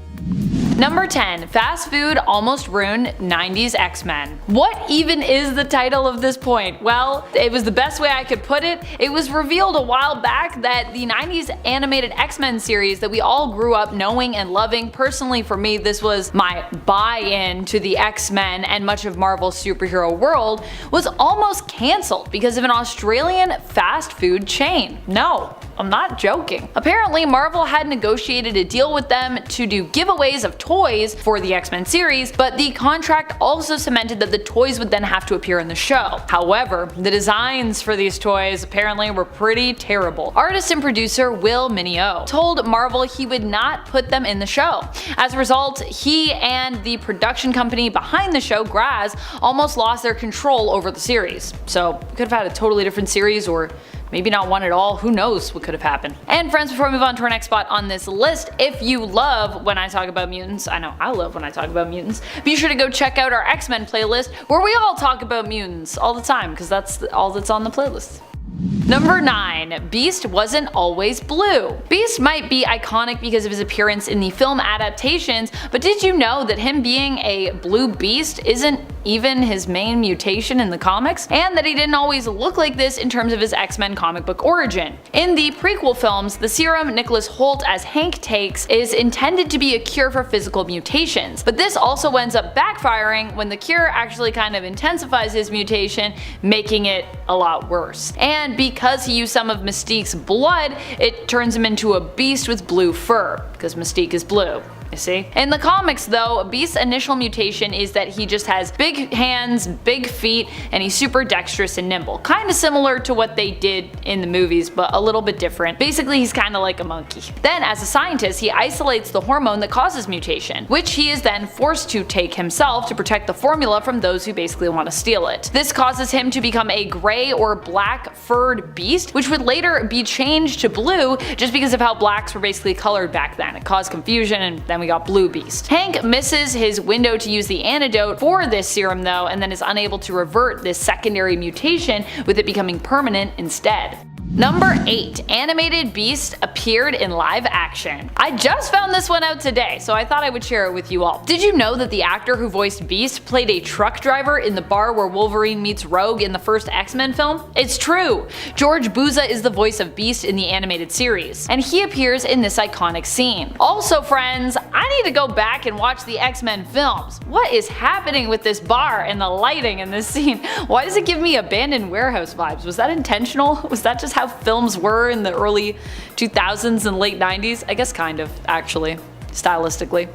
Number 10. Fast food almost ruined 90s X-Men. What even is the title of this point? Well, it was the best way I could put it. It was revealed a while back that the 90s animated X-Men series that we all grew up knowing and loving, personally for me this was my buy-in to the X-Men and much of Marvel's superhero world, was almost cancelled because of an Australian fast food chain. No, I'm not joking. Apparently, Marvel had negotiated a deal with them to do giveaways of toys for the X-Men series, but the contract also cemented that the toys would then have to appear in the show. However, the designs for these toys apparently were pretty terrible. Artist and producer Will Mineo told Marvel he would not put them in the show. As a result, he and the production company behind the show, Graz, almost lost their control over the series. So, we could have had a totally different series, or maybe not one at all, who knows what could have happened. And friends, before we move on to our next spot on this list, if you love when I talk about mutants, I know I love when I talk about mutants, be sure to go check out our X-Men playlist where we all talk about mutants all the time, because that's all that's on the playlist. Number 9. Beast wasn't always blue. Beast might be iconic because of his appearance in the film adaptations, but did you know that him being a blue beast isn't even his main mutation in the comics? And that he didn't always look like this in terms of his X-Men comic book origin. In the prequel films, the serum Nicholas Hoult as Hank takes is intended to be a cure for physical mutations, but this also ends up backfiring when the cure actually kind of intensifies his mutation, making it a lot worse. And because he used some of Mystique's blood, it turns him into a beast with blue fur, because Mystique is blue. You see? In the comics though, Beast's initial mutation is that he just has big hands, big feet, and he's super dexterous and nimble. Kinda similar to what they did in the movies, but a little bit different. Basically, he's kinda like a monkey. Then as a scientist, he isolates the hormone that causes mutation, which he is then forced to take himself to protect the formula from those who basically want to steal it. This causes him to become a gray or black furred beast, which would later be changed to blue just because of how blacks were basically colored back then. It caused confusion, and then we got Blue Beast. Hank misses his window to use the antidote for this serum though, and then is unable to revert this secondary mutation, with it becoming permanent instead. Number 8. Animated Beast appeared in live action. I just found this one out today, so I thought I would share it with you all. Did you know that the actor who voiced Beast played a truck driver in the bar where Wolverine meets Rogue in the first X-Men film? It's true! George Buza is the voice of Beast in the animated series, and he appears in this iconic scene. Also friends, I need to go back and watch the X-Men films. What is happening with this bar and the lighting in this scene? Why does it give me abandoned warehouse vibes? Was that intentional? Was that just how films were in the early 2000s and late 90s? I guess kind of, actually, stylistically.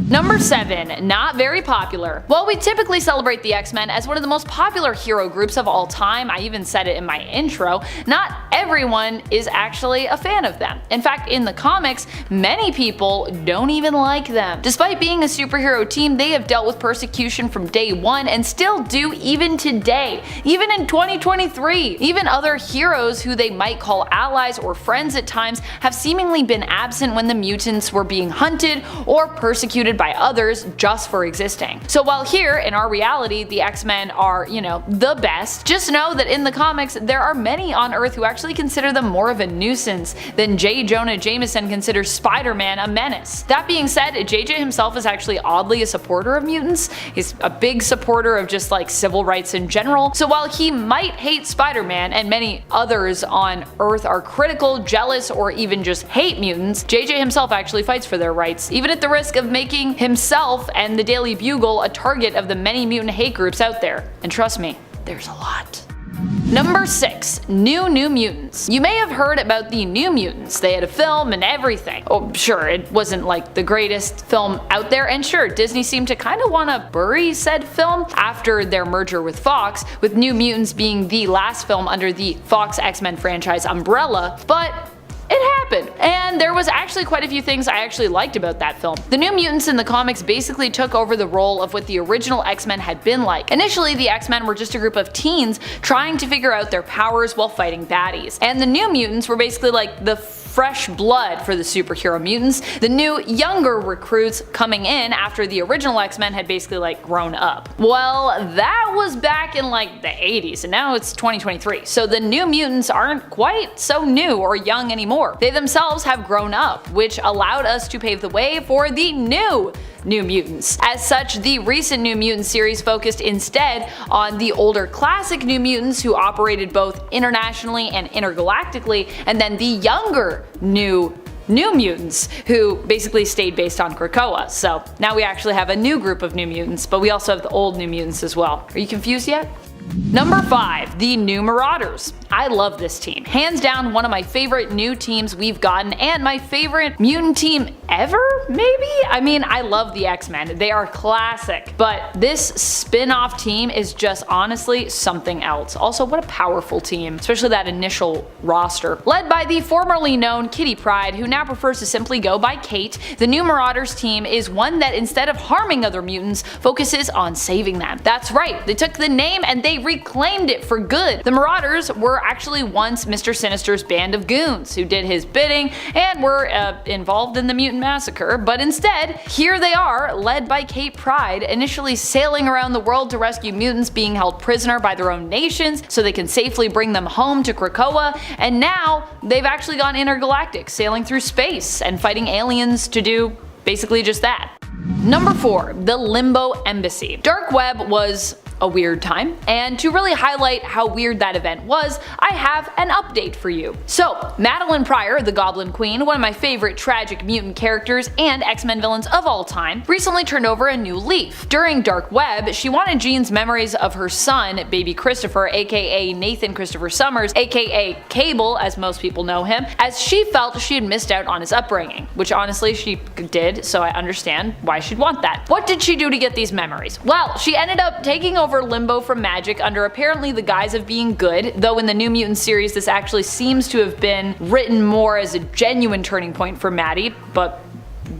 Number 7. Not very popular. While we typically celebrate the X-Men as one of the most popular hero groups of all time, I even said it in my intro, not everyone is actually a fan of them. In fact, in the comics, many people don't even like them. Despite being a superhero team, they have dealt with persecution from day one and still do even today, even in 2023. Even other heroes who they might call allies or friends at times have seemingly been absent when the mutants were being hunted or persecuted by others just for existing. So while here, in our reality, the X-Men are, the best, just know that in the comics, there are many on Earth who actually consider them more of a nuisance than J. Jonah Jameson considers Spider-Man a menace. That being said, JJ himself is actually oddly a supporter of mutants. He's a big supporter of just like civil rights in general. So while he might hate Spider-Man and many others on Earth are critical, jealous, or even just hate mutants, JJ himself actually fights for their rights, even at the risk of making himself and the Daily Bugle a target of the many mutant hate groups out there. And trust me, there's a lot. Number 6. New Mutants. You may have heard about the New Mutants. They had a film and everything. Oh, sure, it wasn't like the greatest film out there, and sure, Disney seemed to kind of want to bury said film after their merger with Fox, with New Mutants being the last film under the Fox X-Men franchise umbrella, but it happened, and there was actually quite a few things I actually liked about that film. The New Mutants in the comics basically took over the role of what the original X-Men had been like. Initially, the X-Men were just a group of teens trying to figure out their powers while fighting baddies, and the New Mutants were basically like the fresh blood for the superhero mutants, the new younger recruits coming in after the original X-Men had basically like grown up. Well, that was back in like the 80s, and now it's 2023, so the New Mutants aren't quite so new or young anymore. They themselves have grown up, which allowed us to pave the way for the New Mutants. As such, the recent New Mutants series focused instead on the older classic New Mutants who operated both internationally and intergalactically, and then the younger New Mutants who basically stayed based on Krakoa. So now we actually have a new group of New Mutants, but we also have the old New Mutants as well. Are you confused yet? Number 5. The New Marauders. I love this team. Hands down one of my favorite new teams we've gotten, and my favorite mutant team ever, maybe? I mean, I love the X-Men. They are classic, but this spin-off team is just honestly something else. Also, what a powerful team, especially that initial roster. Led by the formerly known Kitty Pryde, who now prefers to simply go by Kate, the New Marauders team is one that instead of harming other mutants, focuses on saving them. That's right, they took the name and they they reclaimed it for good. The Marauders were actually once Mr. Sinister's band of goons who did his bidding and were involved in the mutant massacre, but instead, here they are, led by Kate Pryde, initially sailing around the world to rescue mutants being held prisoner by their own nations so they can safely bring them home to Krakoa, and now they've actually gone intergalactic, sailing through space and fighting aliens to do basically just that. Number 4. The Limbo Embassy. Dark Web was a weird time, and to really highlight how weird that event was, I have an update for you. So, Madeline Pryor, the Goblin Queen, one of my favorite tragic mutant characters and X-Men villains of all time, recently turned over a new leaf. During Dark Web, she wanted Jean's memories of her son, baby Christopher, aka Nathan Christopher Summers, aka Cable as most people know him, as she felt she had missed out on his upbringing, which honestly she did, so I understand why she'd want that. What did she do to get these memories? Well, she ended up taking over Limbo from Magic under apparently the guise of being good, though in the New Mutants series this actually seems to have been written more as a genuine turning point for Maddie, but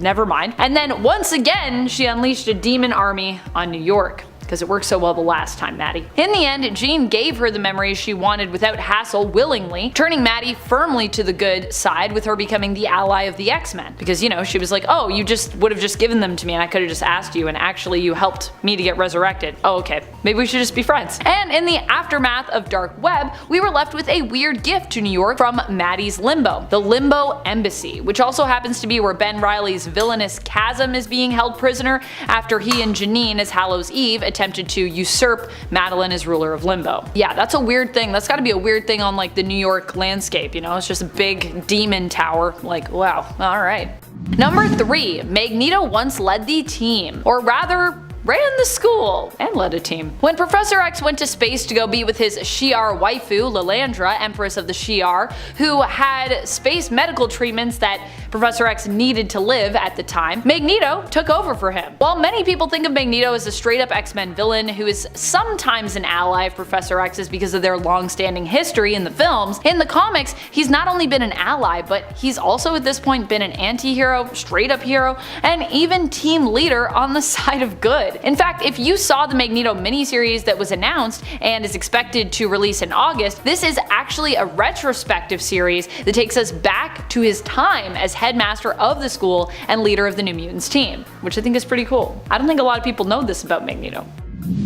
never mind. And then once again, she unleashed a demon army on New York. Because it worked so well the last time, Maddie. In the end, Jean gave her the memories she wanted without hassle willingly, turning Maddie firmly to the good side with her becoming the ally of the X-Men. Because, you know, she was like, oh, you just would have just given them to me and I could have just asked you and actually you helped me to get resurrected. Oh, okay. Maybe we should just be friends. And in the aftermath of Dark Web, we were left with a weird gift to New York from Maddie's Limbo, the Limbo Embassy, which also happens to be where Ben Reilly's villainous Chasm is being held prisoner after he and Janine as Hallows Eve attempted to usurp Madeline as ruler of Limbo. Yeah, that's a weird thing. That's gotta be a weird thing on like the New York landscape, you know? It's just a big demon tower. Like, wow, alright. Number 3. Magneto once led the team. Or rather, ran the school and led a team. When Professor X went to space to go be with his Shi'ar waifu, Lilandra, Empress of the Shi'ar, who had space medical treatments that Professor X needed to live at the time, Magneto took over for him. While many people think of Magneto as a straight-up X-Men villain who is sometimes an ally of Professor X's because of their long-standing history in the films, in the comics he's not only been an ally, but he's also at this point been an anti-hero, straight-up hero, and even team leader on the side of good. In fact, if you saw the Magneto miniseries that was announced and is expected to release in August, this is actually a retrospective series that takes us back to his time as headmaster of the school and leader of the New Mutants team, which I think is pretty cool. I don't think a lot of people know this about Magneto.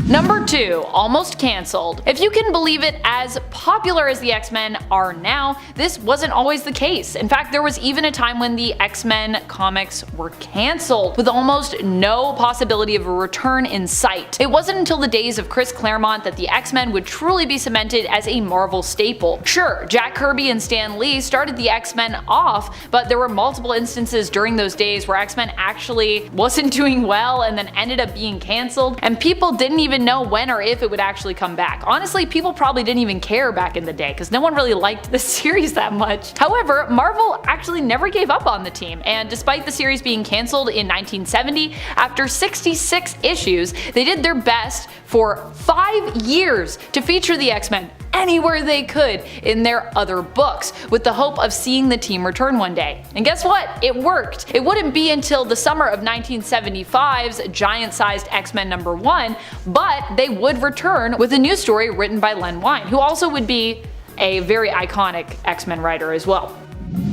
Number 2. Almost cancelled. If you can believe it, as popular as the X-Men are now, this wasn't always the case. In fact, there was even a time when the X-Men comics were cancelled, with almost no possibility of a return in sight. It wasn't until the days of Chris Claremont that the X-Men would truly be cemented as a Marvel staple. Sure, Jack Kirby and Stan Lee started the X-Men off, but there were multiple instances during those days where X-Men actually wasn't doing well and then ended up being cancelled, and people didn't even know when or if it would actually come back. Honestly, people probably didn't even care back in the day because no one really liked the series that much. However, Marvel actually never gave up on the team, and despite the series being cancelled in 1970, after 66 issues, they did their best for 5 years to feature the X-Men anywhere they could in their other books, with the hope of seeing the team return one day. And guess what? It worked. It wouldn't be until the summer of 1975's giant-sized X-Men #1, but they would return with a new story written by Len Wein, who also would be a very iconic X-Men writer as well.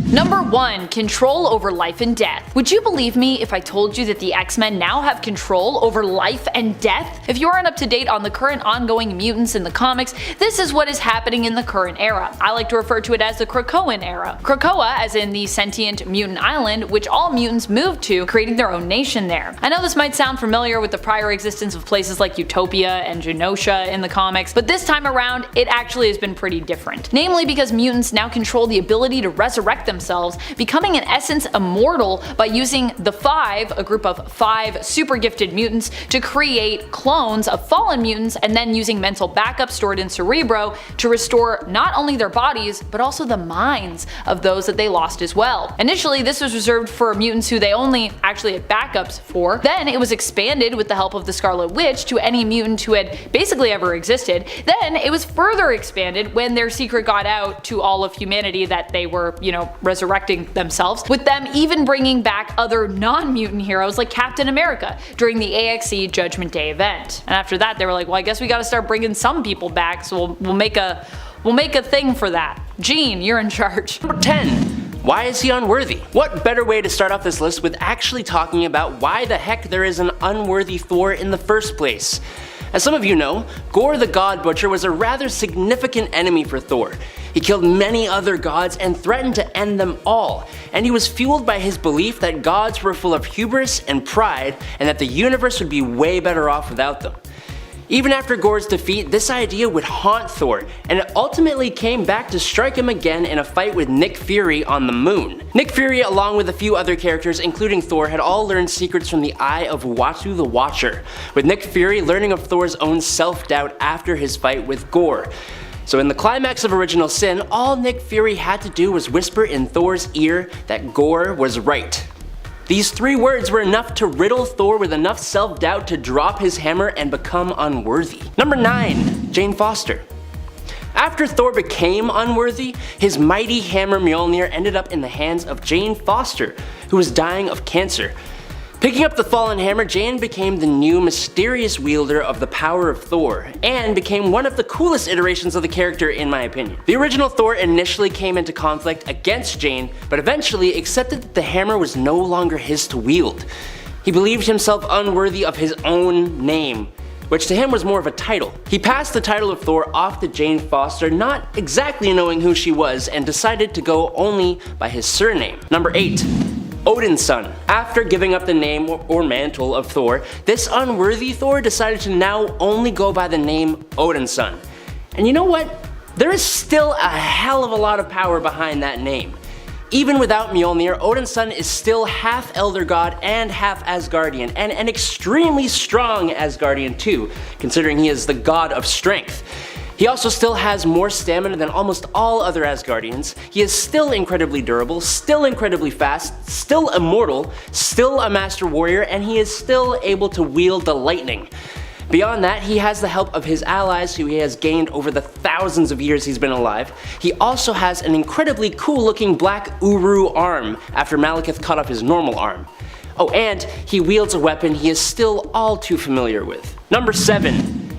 Number 1. Control over life and death. Would you believe me if I told you that the X-Men now have control over life and death? If you aren't up to date on the current ongoing mutants in the comics, this is what is happening in the current era. I like to refer to it as the Krakoan era. Krakoa, as in the sentient mutant island, which all mutants moved to, creating their own nation there. I know this might sound familiar with the prior existence of places like Utopia and Genosha in the comics, but this time around, it actually has been pretty different. Namely because mutants now control the ability to resurrect themselves, becoming in essence immortal by using the Five, a group of 5 super gifted mutants, to create clones of fallen mutants, and then using mental backup stored in Cerebro to restore not only their bodies, but also the minds of those that they lost as well. Initially, this was reserved for mutants who they only actually had backups for. Then it was expanded with the help of the Scarlet Witch to any mutant who had basically ever existed. Then it was further expanded when their secret got out to all of humanity that they were, resurrecting themselves, with them even bringing back other non-mutant heroes like Captain America during the AXE Judgment Day event. And after that they were like, well, I guess we gotta start bringing some people back, so we'll make a thing for that. Gene, you're in charge. Number 10. Why is he unworthy? What better way to start off this list with actually talking about why the heck there is an unworthy Thor in the first place? As some of you know, Gorr the God Butcher was a rather significant enemy for Thor. He killed many other gods and threatened to end them all, and he was fueled by his belief that gods were full of hubris and pride and that the universe would be way better off without them. Even after Gorr's defeat, this idea would haunt Thor, and it ultimately came back to strike him again in a fight with Nick Fury on the moon. Nick Fury, along with a few other characters including Thor, had all learned secrets from the eye of Uatu the Watcher, with Nick Fury learning of Thor's own self-doubt after his fight with Gorr. So in the climax of Original Sin, all Nick Fury had to do was whisper in Thor's ear that Gorr was right. These 3 words were enough to riddle Thor with enough self-doubt to drop his hammer and become unworthy. Number 9. Jane Foster. After Thor became unworthy, his mighty hammer Mjolnir ended up in the hands of Jane Foster, who was dying of cancer. Picking up the fallen hammer, Jane became the new mysterious wielder of the power of Thor, and became one of the coolest iterations of the character in my opinion. The original Thor initially came into conflict against Jane, but eventually accepted that the hammer was no longer his to wield. He believed himself unworthy of his own name, which to him was more of a title. He passed the title of Thor off to Jane Foster, not exactly knowing who she was, and decided to go only by his surname. Number 8. Odin's son. After giving up the name or mantle of Thor, this unworthy Thor decided to now only go by the name Odin's son. And you know what? There is still a hell of a lot of power behind that name. Even without Mjolnir, Odin's son is still half Elder God and half Asgardian, and an extremely strong Asgardian too, considering he is the god of strength. He also still has more stamina than almost all other Asgardians. He is still incredibly durable, still incredibly fast, still immortal, still a master warrior, and he is still able to wield the lightning. Beyond that, he has the help of his allies who he has gained over the thousands of years he's been alive. He also has an incredibly cool looking black Uru arm after Malekith cut off his normal arm. Oh, and he wields a weapon he is still all too familiar with. Number 7.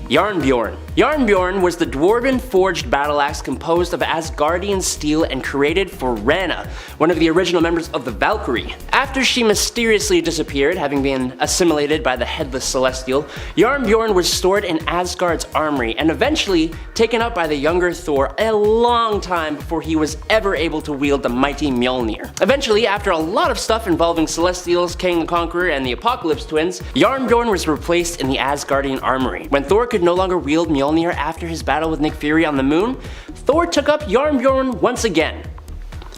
Jarnbjorn. Jarnbjorn was the dwarven forged battle axe composed of Asgardian steel and created for Rana, one of the original members of the Valkyrie. After she mysteriously disappeared, having been assimilated by the Headless Celestial, Jarnbjorn was stored in Asgard's armory and eventually taken up by the younger Thor a long time before he was ever able to wield the mighty Mjolnir. Eventually, after a lot of stuff involving Celestials, King the Conqueror, and the Apocalypse Twins, Jarnbjorn was replaced in the Asgardian armory. When Thor could no longer wield Mjolnir after his battle with Nick Fury on the moon, Thor took up Jarnbjorn once again.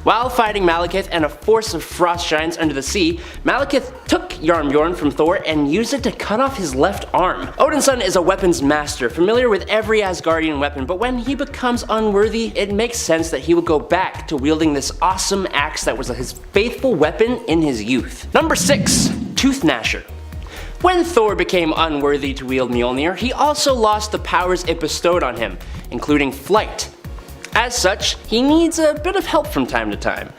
While fighting Malekith and a force of frost giants under the sea, Malekith took Jarnbjorn from Thor and used it to cut off his left arm. Odin's son is a weapons master, familiar with every Asgardian weapon, but when he becomes unworthy, it makes sense that he would go back to wielding this awesome axe that was his faithful weapon in his youth. Number 6. Tooth Gnasher. When Thor became unworthy to wield Mjolnir, he also lost the powers it bestowed on him, including flight. As such, he needs a bit of help from time to time.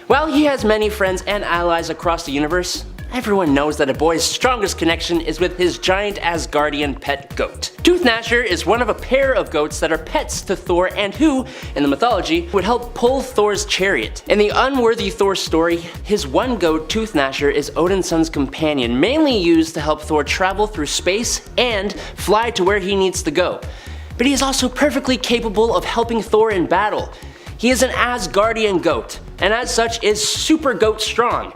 While he has many friends and allies across the universe, everyone knows that a boy's strongest connection is with his giant Asgardian pet goat. Tooth Gnasher is one of a pair of goats that are pets to Thor and who, in the mythology, would help pull Thor's chariot. In the unworthy Thor story, his one goat, Tooth Gnasher, is Odin's son's companion, mainly used to help Thor travel through space and fly to where he needs to go. But he is also perfectly capable of helping Thor in battle. He is an Asgardian goat, and as such is super goat strong.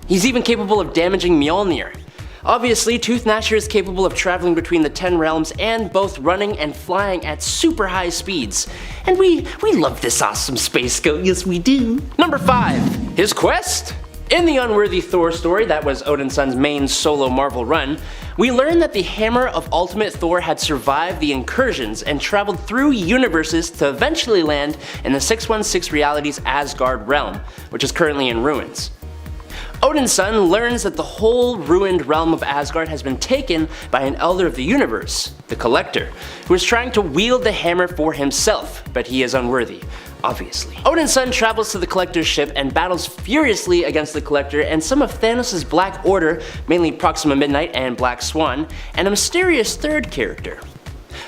He's even capable of damaging Mjolnir. Obviously, Tooth Gnasher is capable of traveling between the 10 realms and both running and flying at super high speeds. And we love this awesome space goat, yes we do. Number 5. His quest? In the unworthy Thor story that was Odin's son's main solo Marvel run, we learn that the Hammer of Ultimate Thor had survived the incursions and traveled through universes to eventually land in the 616 Reality's Asgard realm, which is currently in ruins. Odin's son learns that the whole ruined realm of Asgard has been taken by an Elder of the Universe, the Collector, who is trying to wield the hammer for himself, but he is unworthy. obviously. Odin's son travels to the Collector's ship and battles furiously against the Collector and some of Thanos' Black Order, mainly Proxima Midnight and Black Swan, and a mysterious third character.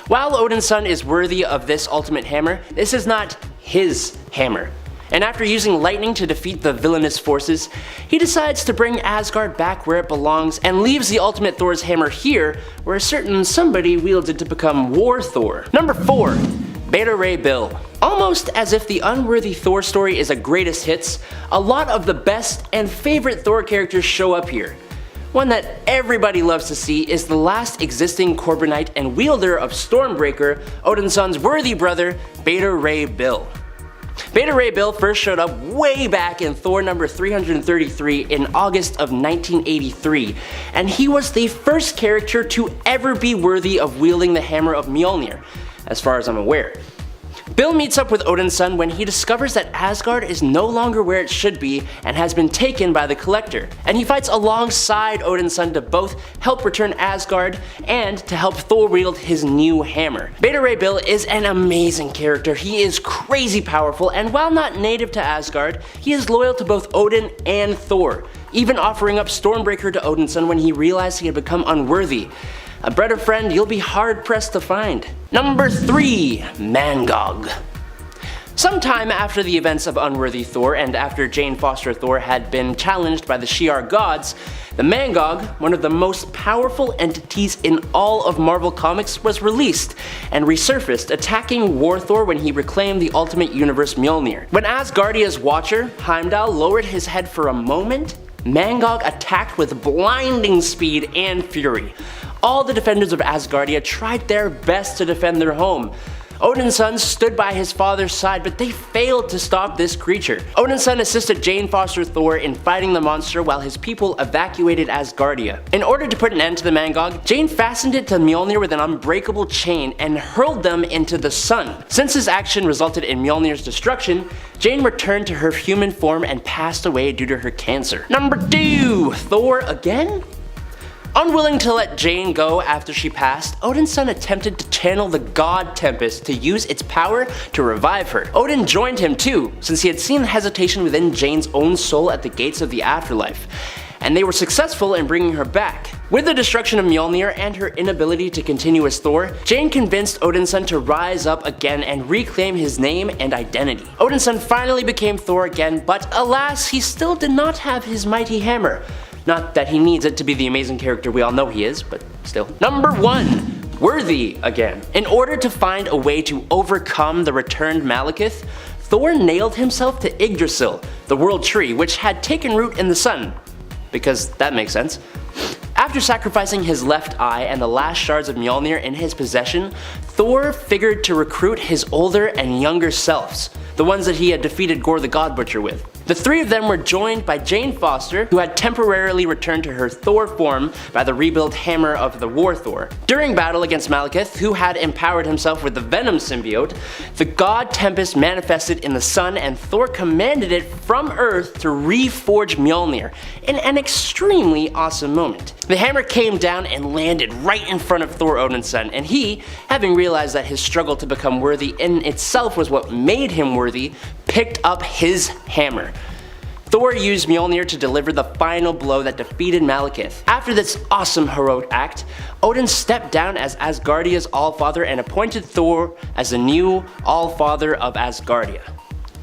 While Odin's son is worthy of this ultimate hammer, this is not his hammer. And after using lightning to defeat the villainous forces, he decides to bring Asgard back where it belongs and leaves the ultimate Thor's hammer here, where a certain somebody wields it to become War Thor. Number 4. Beta Ray Bill. Almost as if the unworthy Thor story is a greatest hits, a lot of the best and favorite Thor characters show up here. One that everybody loves to see is the last existing Corbinite and wielder of Stormbreaker, Odin's son's worthy brother, Beta Ray Bill. Beta Ray Bill first showed up way back in Thor number 333 in August of 1983, and he was the first character to ever be worthy of wielding the Hammer of Mjolnir, as far as I'm aware. Bill meets up with Odin's son when he discovers that Asgard is no longer where it should be and has been taken by the Collector, and he fights alongside Odin's son to both help return Asgard and to help Thor wield his new hammer. Beta Ray Bill is an amazing character. He is crazy powerful, and while not native to Asgard, he is loyal to both Odin and Thor, even offering up Stormbreaker to Odin's son when he realized he had become unworthy. A better friend you'll be hard pressed to find. Number 3. Mangog. Sometime after the events of Unworthy Thor and after Jane Foster Thor had been challenged by the Shi'ar gods, the Mangog, one of the most powerful entities in all of Marvel Comics, was released and resurfaced, attacking War Thor when he reclaimed the Ultimate Universe Mjolnir. When Asgardia's Watcher, Heimdall, lowered his head for a moment, Mangog attacked with blinding speed and fury. All the defenders of Asgardia tried their best to defend their home. Odin's son stood by his father's side, but they failed to stop this creature. Odin's son assisted Jane Foster Thor in fighting the monster while his people evacuated Asgardia. In order to put an end to the Mangog, Jane fastened it to Mjolnir with an unbreakable chain and hurled them into the sun. Since his action resulted in Mjolnir's destruction, Jane returned to her human form and passed away due to her cancer. Number 2. Thor again? Unwilling to let Jane go after she passed, Odin's son attempted to channel the god Tempest to use its power to revive her. Odin joined him too, since he had seen the hesitation within Jane's own soul at the gates of the afterlife, and they were successful in bringing her back. With the destruction of Mjolnir and her inability to continue as Thor, Jane convinced Odin's son to rise up again and reclaim his name and identity. Odin's son finally became Thor again, but alas, he still did not have his mighty hammer. Not that he needs it to be the amazing character we all know he is, but still. Number 1. Worthy again. In order to find a way to overcome the returned Malekith, Thor nailed himself to Yggdrasil, the world tree, which had taken root in the sun. Because that makes sense. After sacrificing his left eye and the last shards of Mjolnir in his possession, Thor figured to recruit his older and younger selves, the ones that he had defeated Gore the God Butcher with. The three of them were joined by Jane Foster, who had temporarily returned to her Thor form by the rebuilt hammer of the War Thor. During battle against Malekith, who had empowered himself with the Venom symbiote, the god Tempest manifested in the sun and Thor commanded it from Earth to reforge Mjolnir, in an extremely awesome moment. The hammer came down and landed right in front of Thor Odin's son, and he, having realized that his struggle to become worthy in itself was what made him worthy, picked up his hammer. Thor used Mjolnir to deliver the final blow that defeated Malekith. After this awesome heroic act, Odin stepped down as Asgardia's Allfather and appointed Thor as the new Allfather of Asgardia.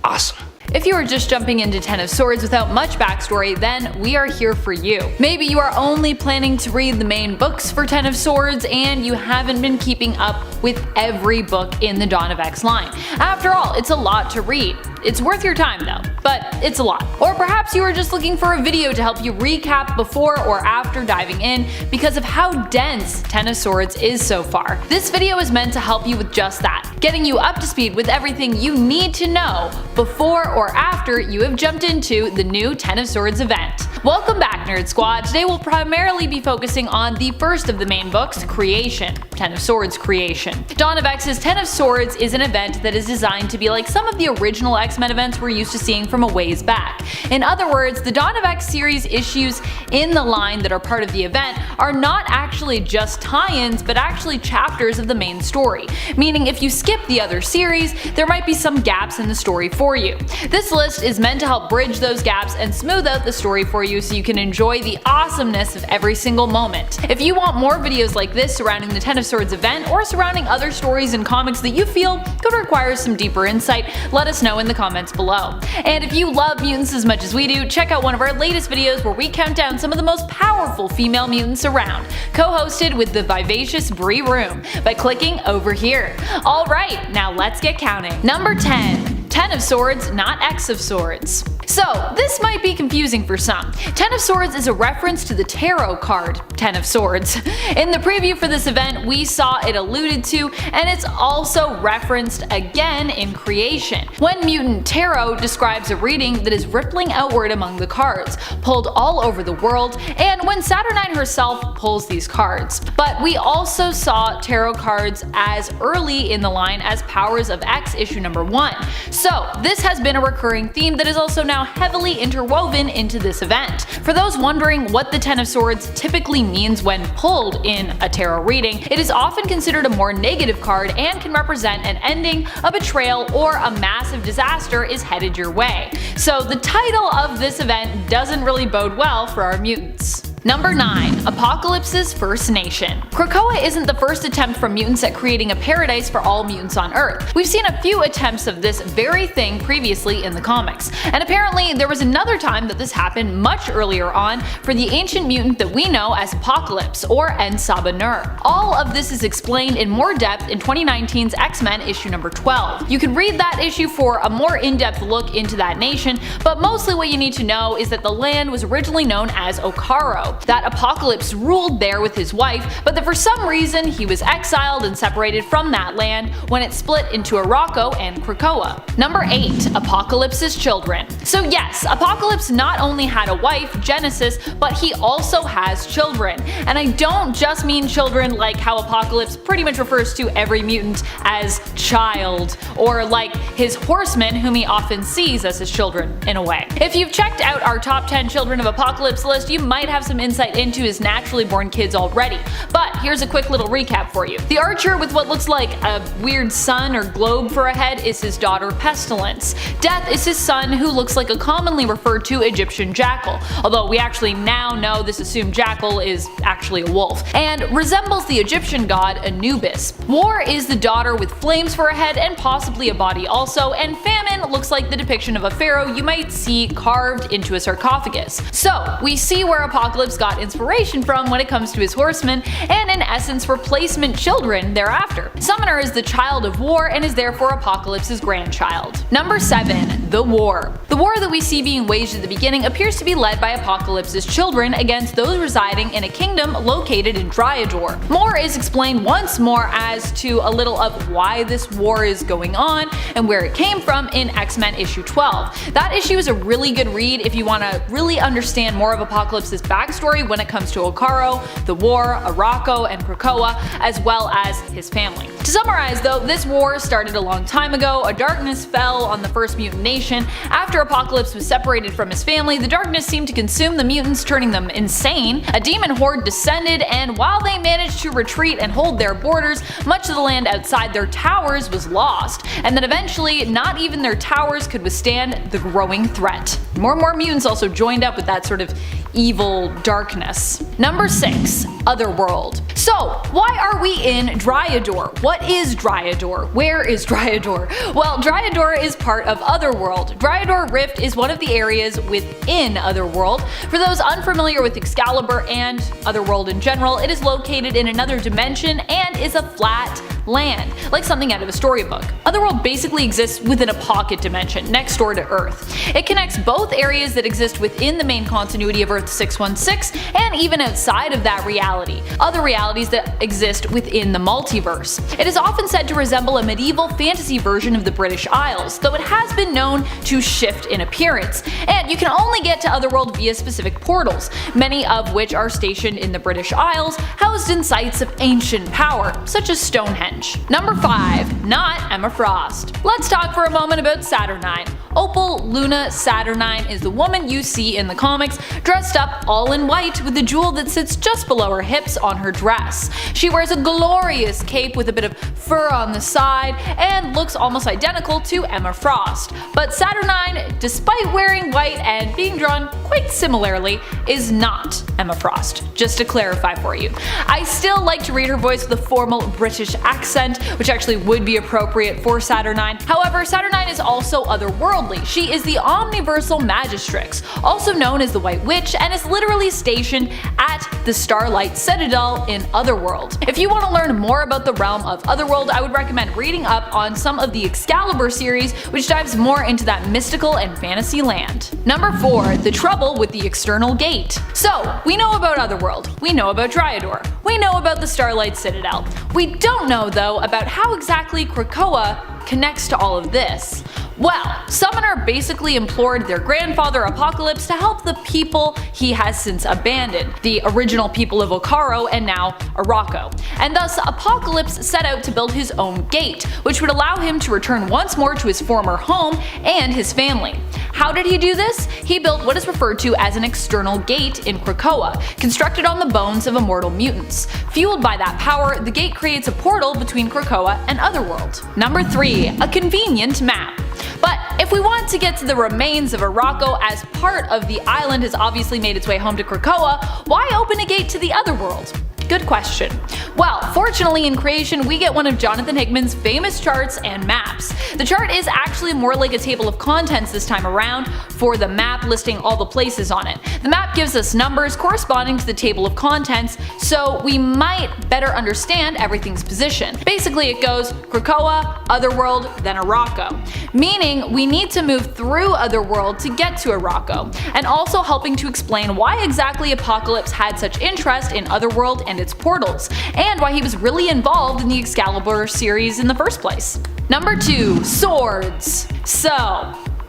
Awesome. If you are just jumping into Ten of Swords without much backstory, then we are here for you. Maybe you are only planning to read the main books for Ten of Swords and you haven't been keeping up with every book in the Dawn of X line. After all, it's a lot to read. It's worth your time though, but it's a lot. Or perhaps you are just looking for a video to help you recap before or after diving in because of how dense Ten of Swords is so far. This video is meant to help you with just that, getting you up to speed with everything you need to know before or after you have jumped into the new Ten of Swords event. Welcome back, Nerd Squad. Today we'll primarily be focusing on the first of the main books, Creation, Ten of Swords Creation. Dawn of X's Ten of Swords is an event that is designed to be like some of the original X-Men events we're used to seeing from a ways back. In other words, the Dawn of X series issues in the line that are part of the event are not actually just tie-ins, but actually chapters of the main story, meaning if you skip the other series, there might be some gaps in the story for you. This list is meant to help bridge those gaps and smooth out the story for you so you can enjoy the awesomeness of every single moment. If you want more videos like this surrounding the Ten of Swords event or surrounding other stories and comics that you feel could require some deeper insight, let us know in the comments below. And if you love mutants as much as we do, check out one of our latest videos where we count down some of the most powerful female mutants around, co-hosted with the vivacious Bree Room, by clicking over here. Alright, now let's get counting. Number 10. Ten of Swords, not X of Swords. So, this might be confusing for some. Ten of Swords is a reference to the tarot card, Ten of Swords. In the preview for this event, we saw it alluded to, and it's also referenced again in Creation, when Mutant Tarot describes a reading that is rippling outward among the cards, pulled all over the world, and when Saturnine herself pulls these cards. But we also saw tarot cards as early in the line as Powers of X issue number 1. So, this has been a recurring theme that is also now heavily interwoven into this event. For those wondering what the Ten of Swords typically means when pulled in a tarot reading, it is often considered a more negative card and can represent an ending, a betrayal, or a massive disaster is headed your way. So the title of this event doesn't really bode well for our mutants. Number 9. Apocalypse's First Nation. Krakoa isn't the first attempt from mutants at creating a paradise for all mutants on Earth. We've seen a few attempts of this very thing previously in the comics, and apparently there was another time that this happened much earlier on for the ancient mutant that we know as Apocalypse, or En-Sabah-Nur. All of this is explained in more depth in 2019's X-Men issue number 12. You can read that issue for a more in-depth look into that nation, but mostly what you need to know is that the land was originally known as Okaro, that Apocalypse ruled there with his wife, but that for some reason he was exiled and separated from that land when it split into Arakko and Krakoa. Number 8. Apocalypse's Children. So yes, Apocalypse not only had a wife, Genesis, but he also has children. And I don't just mean children like how Apocalypse pretty much refers to every mutant as child, or like his horsemen whom he often sees as his children in a way. If you've checked out our top 10 children of Apocalypse list, you might have some insight into his naturally born kids already, but here's a quick little recap for you. The archer with what looks like a weird sun or globe for a head is his daughter Pestilence. Death is his son, who looks like a commonly referred to Egyptian jackal, although we actually now know this assumed jackal is actually a wolf, and resembles the Egyptian god Anubis. War is the daughter with flames for a head and possibly a body also, and Famine looks like the depiction of a pharaoh you might see carved into a sarcophagus. So we see where Apocalypse got inspiration from when it comes to his horsemen, and in essence replacement children thereafter. Summoner is the child of war and is therefore Apocalypse's grandchild. Number 7. The War. The war that we see being waged at the beginning appears to be led by Apocalypse's children against those residing in a kingdom located in Dryador. More is explained once more as to a little of why this war is going on and where it came from in X-Men issue 12. That issue is a really good read if you want to really understand more of Apocalypse's backstory when it comes to Okaro, the war, Arakko, and Krakoa, as well as his family. To summarize though, this war started a long time ago. A darkness fell on the first mutant nation. After Apocalypse was separated from his family, the darkness seemed to consume the mutants, turning them insane. A demon horde descended, and while they managed to retreat and hold their borders, much of the land outside their towers was lost, and then eventually not even their towers could withstand the growing threat. More and more mutants also joined up with that sort of evil darkness. Number 6. Otherworld. So, why are we in Dryador? What is Dryador? Where is Dryador? Well, Dryador is part of Otherworld. Dryador Rift is one of the areas within Otherworld. For those unfamiliar with Excalibur and Otherworld in general, it is located in another dimension and is a flat, land, like something out of a storybook. Otherworld basically exists within a pocket dimension, next door to Earth. It connects both areas that exist within the main continuity of Earth 616 and even outside of that reality, other realities that exist within the multiverse. It is often said to resemble a medieval fantasy version of the British Isles, though it has been known to shift in appearance, and you can only get to Otherworld via specific portals, many of which are stationed in the British Isles, housed in sites of ancient power, such as Stonehenge. Number 5. Not Emma Frost. Let's talk for a moment about Saturnine. Opal Luna Saturnine is the woman you see in the comics, dressed up all in white with a jewel that sits just below her hips on her dress. She wears a glorious cape with a bit of fur on the side and looks almost identical to Emma Frost. But Saturnine, despite wearing white and being drawn quite similarly, is not Emma Frost, just to clarify for you. I still like to read her voice with a formal British accent, which actually would be appropriate for Saturnine. However, Saturnine is also otherworldly. She is the Omniversal Magistrix, also known as the White Witch, and is literally stationed at the Starlight Citadel in Otherworld. If you want to learn more about the realm of Otherworld, I would recommend reading up on some of the Excalibur series, which dives more into that mystical and fantasy land. Number 4. The Trouble with the External Gate. So, we know about Otherworld, we know about Dryador, we know about the Starlight Citadel. We don't know though about how exactly Krakoa connects to all of this. Well, Summoner basically implored their grandfather Apocalypse to help the people he has since abandoned, the original people of Okaro and now Arako. And thus Apocalypse set out to build his own gate, which would allow him to return once more to his former home and his family. How did he do this? He built what is referred to as an external gate in Krakoa, constructed on the bones of immortal mutants. Fueled by that power, the gate creates a portal between Krakoa and Otherworld. Number 3. A convenient map. But if we want to get to the remains of Arako, as part of the island has obviously made its way home to Krakoa, why open a gate to the Otherworld? Good question. Well, fortunately in creation we get one of Jonathan Hickman's famous charts and maps. The chart is actually more like a table of contents this time around, for the map listing all the places on it. The map gives us numbers corresponding to the table of contents, so we might better understand everything's position. Basically it goes Krakoa, Otherworld, then Arako. Meaning we need to move through Otherworld to get to Arako, and also helping to explain why exactly Apocalypse had such interest in Otherworld and its portals, and why he was really involved in the Excalibur series in the first place. Number 2. Swords. So,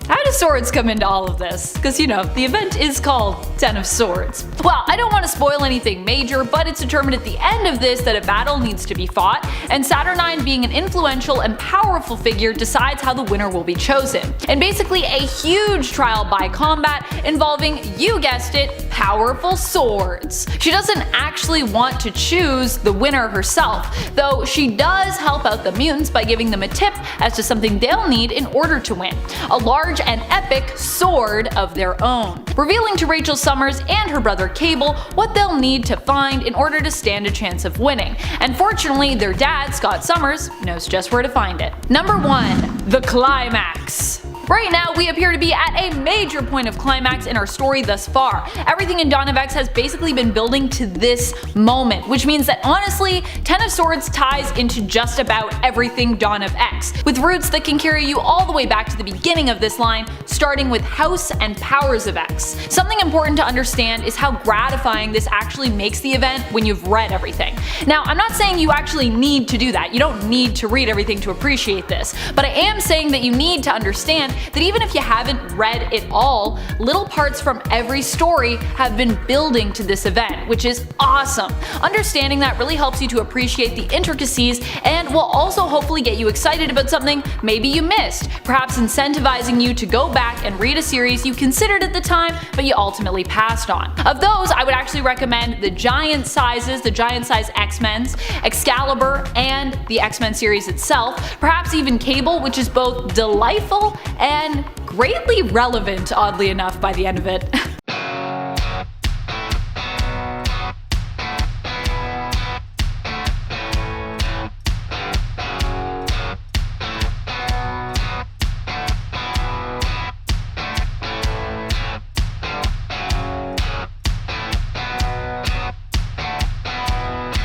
how do swords come into all of this? Because you know, the event is called 10 of Swords. Well, I don't want to spoil anything major, but it's determined at the end of this that a battle needs to be fought, and Saturnine, being an influential and powerful figure, decides how the winner will be chosen. And basically a huge trial by combat involving, you guessed it, powerful swords. She doesn't actually want to choose the winner herself, though she does help out the mutants by giving them a tip as to something they'll need in order to win. A large and epic sword of their own, revealing to Rachel Summers and her brother Cable what they'll need to find in order to stand a chance of winning. And fortunately, their dad, Scott Summers, knows just where to find it. Number 1. The Climax. Right now, we appear to be at a major point of climax in our story thus far. Everything in Dawn of X has basically been building to this moment, which means that honestly, 10 of Swords ties into just about everything Dawn of X, with roots that can carry you all the way back to the beginning of this line, starting with House and Powers of X. Something important to understand is how gratifying this actually makes the event when you've read everything. Now, I'm not saying you actually need to do that, you don't need to read everything to appreciate this, but I am saying that you need to understand that even if you haven't read it all, little parts from every story have been building to this event, which is awesome. Understanding that really helps you to appreciate the intricacies and will also hopefully get you excited about something maybe you missed, perhaps incentivizing you to go back and read a series you considered at the time but you ultimately passed on. Of those, I would actually recommend the giant size X-Men's, Excalibur, and the X-Men series itself, perhaps even Cable, which is both delightful and greatly relevant, oddly enough, by the end of it.